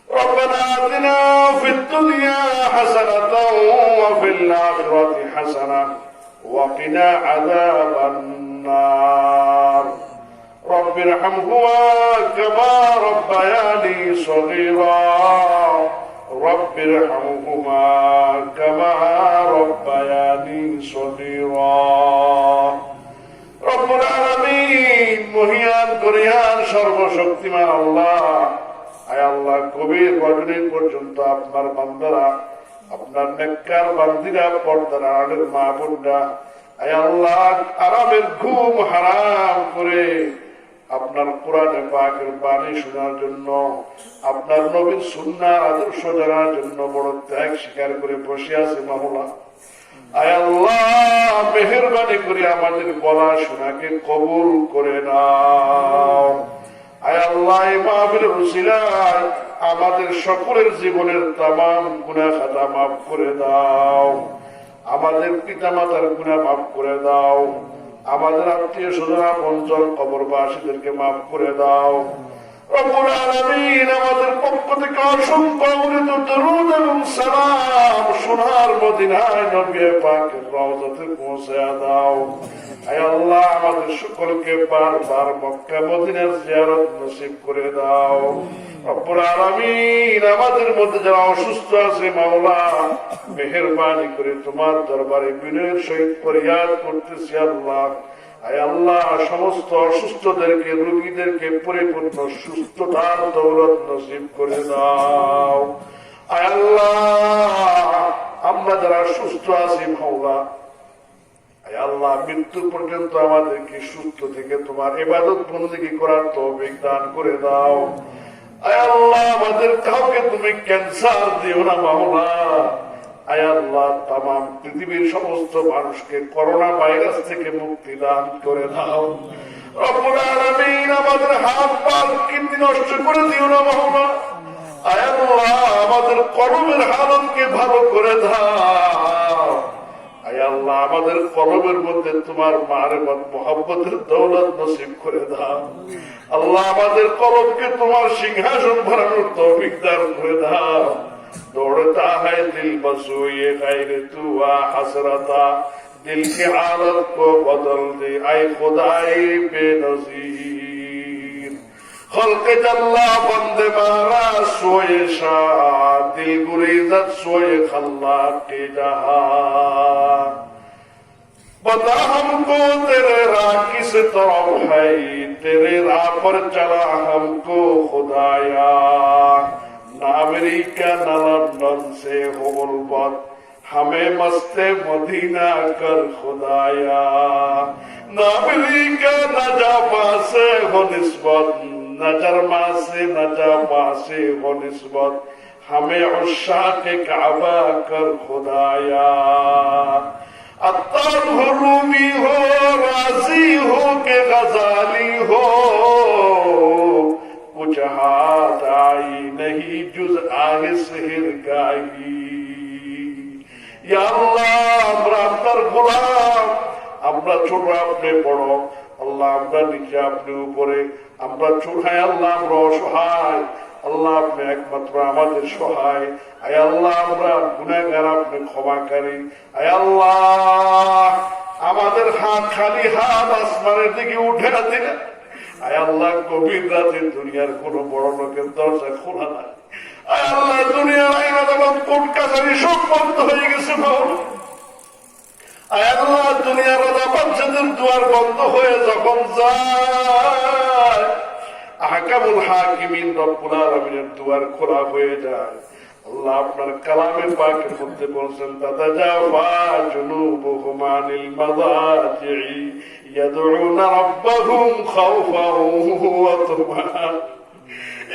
A: ربنا آتنا في الدنيا حسنة وفي الآخرة حسنة وقنا عذاب النار. رب ارحمهما كما ربياني صغيرا رب ارحمهما كما ربياني صغيرا. রব্বুল আলামিন, মহিয়ান করিয়ান সর্বশক্তিমান আল্লাহ, আয় আল্লাহ, কবির রজনী পর্যন্ত আপনার বান্দারা, আপনার নেককার বান্দিরা, পর্দার আড়ের মা বোনরা, আয় আল্লাহ, আরামের ঘুম হারাম করে আপনার কোরআনে পাকের বাণী শোনার জন্য, আপনার নবীর সুন্নাহ আদর্শ জানার জন্য বড় ত্যাগ স্বীকার করে বসে আছে মাওলা। আয় আল্লাহ, মেহেরবানি করে আমাদের বলা শোনাকে কবুল করে নাও। আয় আল্লাহ, এই মাহফিলের উসিলায় আমাদের সকলের জীবনের তামাম গুনাহ খাতা মাফ করে দাও। আমাদের পিতা মাতার গুনাহ মাফ করে দাও। আমাদের আত্মীয় স্বজন আপনজন কবরবাসীদেরকে মাফ করে দাও। রব্বুল আলামিন আমাদের পক্ষ থেকে অসংখ্য অগণিত দরুদ এবং সালাম সোনার মদিনায় নবী পাকের রওজাতে পৌঁছে দাও। আয় আল্লাহ আমাদের সকলকে বারবার মক্কা মদিনার জিয়ারত নসিব করে দাও। রব্বুল আলামিন আমাদের মধ্যে যারা অসুস্থ আছে মাওলা মেহেরবানি করে তোমার দরবারে বিনয়ের সহিত ফরিয়াদ করতেছি আল্লাহ। আয় আল্লাহ সমস্ত অসুস্থদেরকে রোগীদেরকে পরিপূর্ণ সুস্থতার দৌলত নসিব করে দাও। আয় আল্লাহ আমরা যারা সুস্থ আছি মাওলা আয় আল্লাহ মৃত্যু পর্যন্ত আমাদেরকে সুস্থ থেকে তোমার ইবাদত বন্দেগী করার তৌফিক দান করে দাও। আয় আল্লাহ আমাদের কাউকে তুমি ক্যান্সার দিও না মাওলা। আয় আল্লাহ তামাম পৃথিবীর সমস্ত মানুষকে করোনা ভাইরাস থেকে মুক্তি দান করে দাও। রব্বুল আলামিন আমাদের হাত পা কিডনি নষ্ট করে দিও না মাওলা। আয় আল্লাহ আমাদের কলমের হালতকে ভালো করে দাও। আয় আল্লাহ আমাদের কলমের মধ্যে তোমার মারিফত মুহাব্বতের দৌলত নসিব করে দাও। আল্লাহ আমাদের কলমকে তোমার সিংহাসন ভরানোর তৌফিক দান করে দাও। दौड़ता है दिल बसोए गैर तू हसरता दिल की हालत को बदल दे आए खुदाई बेनजीर खल्क जल्ला बंदे मारा सोए शाह दिल गुरीजत सोए खल्ला के जहां बता हमको तेरे राह किस तरफ है तेरे राह पर चला हमको खुदाया ना अमेरिका न लंदन से हो गुलबत हमें मस्ते मदीना कर खुदाया न अमेरिका न जापा से हो निस्बत न जर्मा से न जापा से हो निस्बत हमें उस्सा के काबा कर खुदाया अत्तर हो रूमी हो राजी हो के गजाली हो कुछ हाथ आई नहीं जुज आगे शहर गाही या अल्लाह আমরা আপনার গোলাম আমরা ছোট আপনি বড় আল্লাহ আমরা নিচে আপনি উপরে আমরা ছোট আল্লাহ আমরা অসহায় আল্লাহ আপনি একমাত্র আমাদের সহায় আয় আল্লাহ আমরা গুনাহগার আপনি ক্ষমাকারী আয় আল্লাহ আমাদের হাত খালি হাত আসমানের দিকে উঠে দিলে আয় আল্লাহ গভীর রাতে দুনিয়ার কোন বড় লোকের দরজা খোলা নাই আয় আল্লাহ দুনিয়ার আইন আদালত কোর্ট কাছারি সব বন্ধ হয়ে গেছে আয় আল্লাহ দুনিয়ার রাজা বাচ্চাদের দুয়ার বন্ধ হয়ে যখন যায় আহকামুল হাকিমিন রব্বুল আলামিনের দুয়ার খোলা হয়ে যায় আল্লাহ আপনার কালামে পাকের মধ্যে বলছেন তাতাজাফা জুনুবুহুম আনিল মাযাজি'i ইয়াদউনা রাব্বাহুম খাওফান ওয়া তামাআন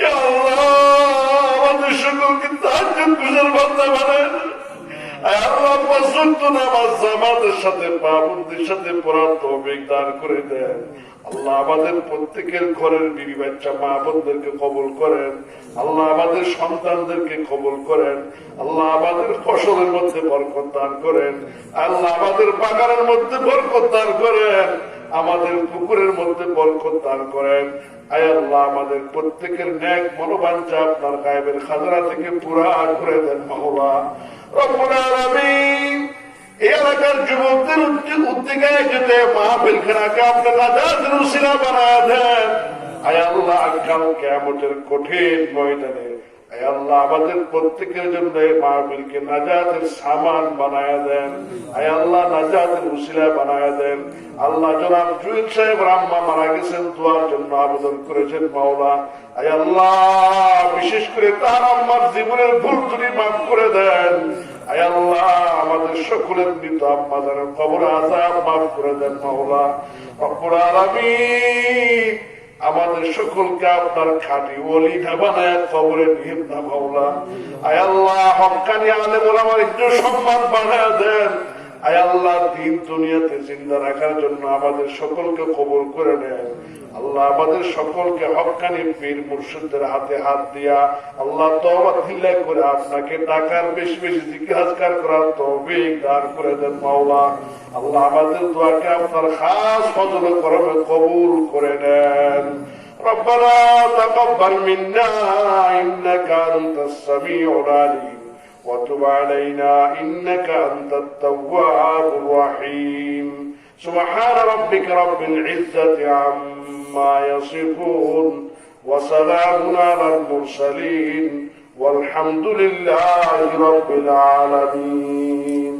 A: ইয়া আল্লাহ আমাদের সকলকে তাহাজ্জুদ গুজার বান্দা বানান আল্লাহ পাঁচওয়াক্ত নামাজ জামাতের সাথে পাবন্দির সাথে পড়ার তৌফিক দান করে দেন আল্লাহ আমাদের প্রত্যেকের ঘরের বিবি বাচ্চা মা বোনদেরকে কবুল করেন আল্লাহ আমাদের সন্তানদেরকে কবুল করেন আল্লাহ আমাদের ফসলের মধ্যে বরকত দান করেন আল্লাহ আমাদের বাগানের মধ্যে বরকত দান করেন আমাদের পুকুরের মধ্যে বরকত দান করেন আয় আল্লাহ আমাদের প্রত্যেকের ন্যাক মনোবাঞ্ছা আপনার গায়েবের খাজরা থেকে পুরা করে দেন মাওলা রব্বুল আলামিন এই এলাকার যুবকদের উদ্যোগে যেতে মাহফিল খানাকে আপনার নাজাতের উসিলা বানায়া দেন আয় আল্লাহ আগাম কিয়ামতের কঠিন ময়দানে আয় আল্লাহ আমাদের প্রত্যেকের জন্য এই মাহফিলকে নাজাতের সামান বানায়া দেন আয় আল্লাহ নাজাতের উসিলা বানায়া দেন আল্লাহ জনাব জুয়েল সাহেব রাম্মা মারা গেছেন দোয়ার জন্য আবেদন করেছেন মাওলা আয় আল্লাহ বিশেষ করে তার আম্মার জীবনের ভুল ত্রুটি মাফ করে দেন আয় আল্লাহ আমাদের সকলের মৃত আম্মাদের কবর আযাব মাফ করে দেন মাওলা রব্বুল আলামিন আমাদের সকলকে আপনার খাঁটি ওলি না বানায় কবরে নিয়ে না মাওলা আয় আল্লাহ হক্কানি আলেম ওলামার একটু সম্মান বানায় দেন আয় আল্লাহ দিন দুনিয়াতে জিন্দা রাখার জন্য আমাদের সকলকে কবুল করে নেন আল্লাহ আমাদের সকলকে হক্কানি পীর মুর্শিদদের হাতে হাত দিয়া আল্লাহ তওবা দিল্লাহ করে আপনাকে ডাকার বেশি বেশি জিজ্ঞাসা করার তৌফিক দান করে দেন মাওলা আল্লাহ আমাদের দোয়াকে আপনার খাস ফজল করমে কবুল করে নেন ربنا تقبل منا إنك أنت السميع العليم وتب علينا إنك أنت التواب الرحيم سبحان ربك رب العزة عما يصفون وسلام على المرسلين والحمد لله رب العالمين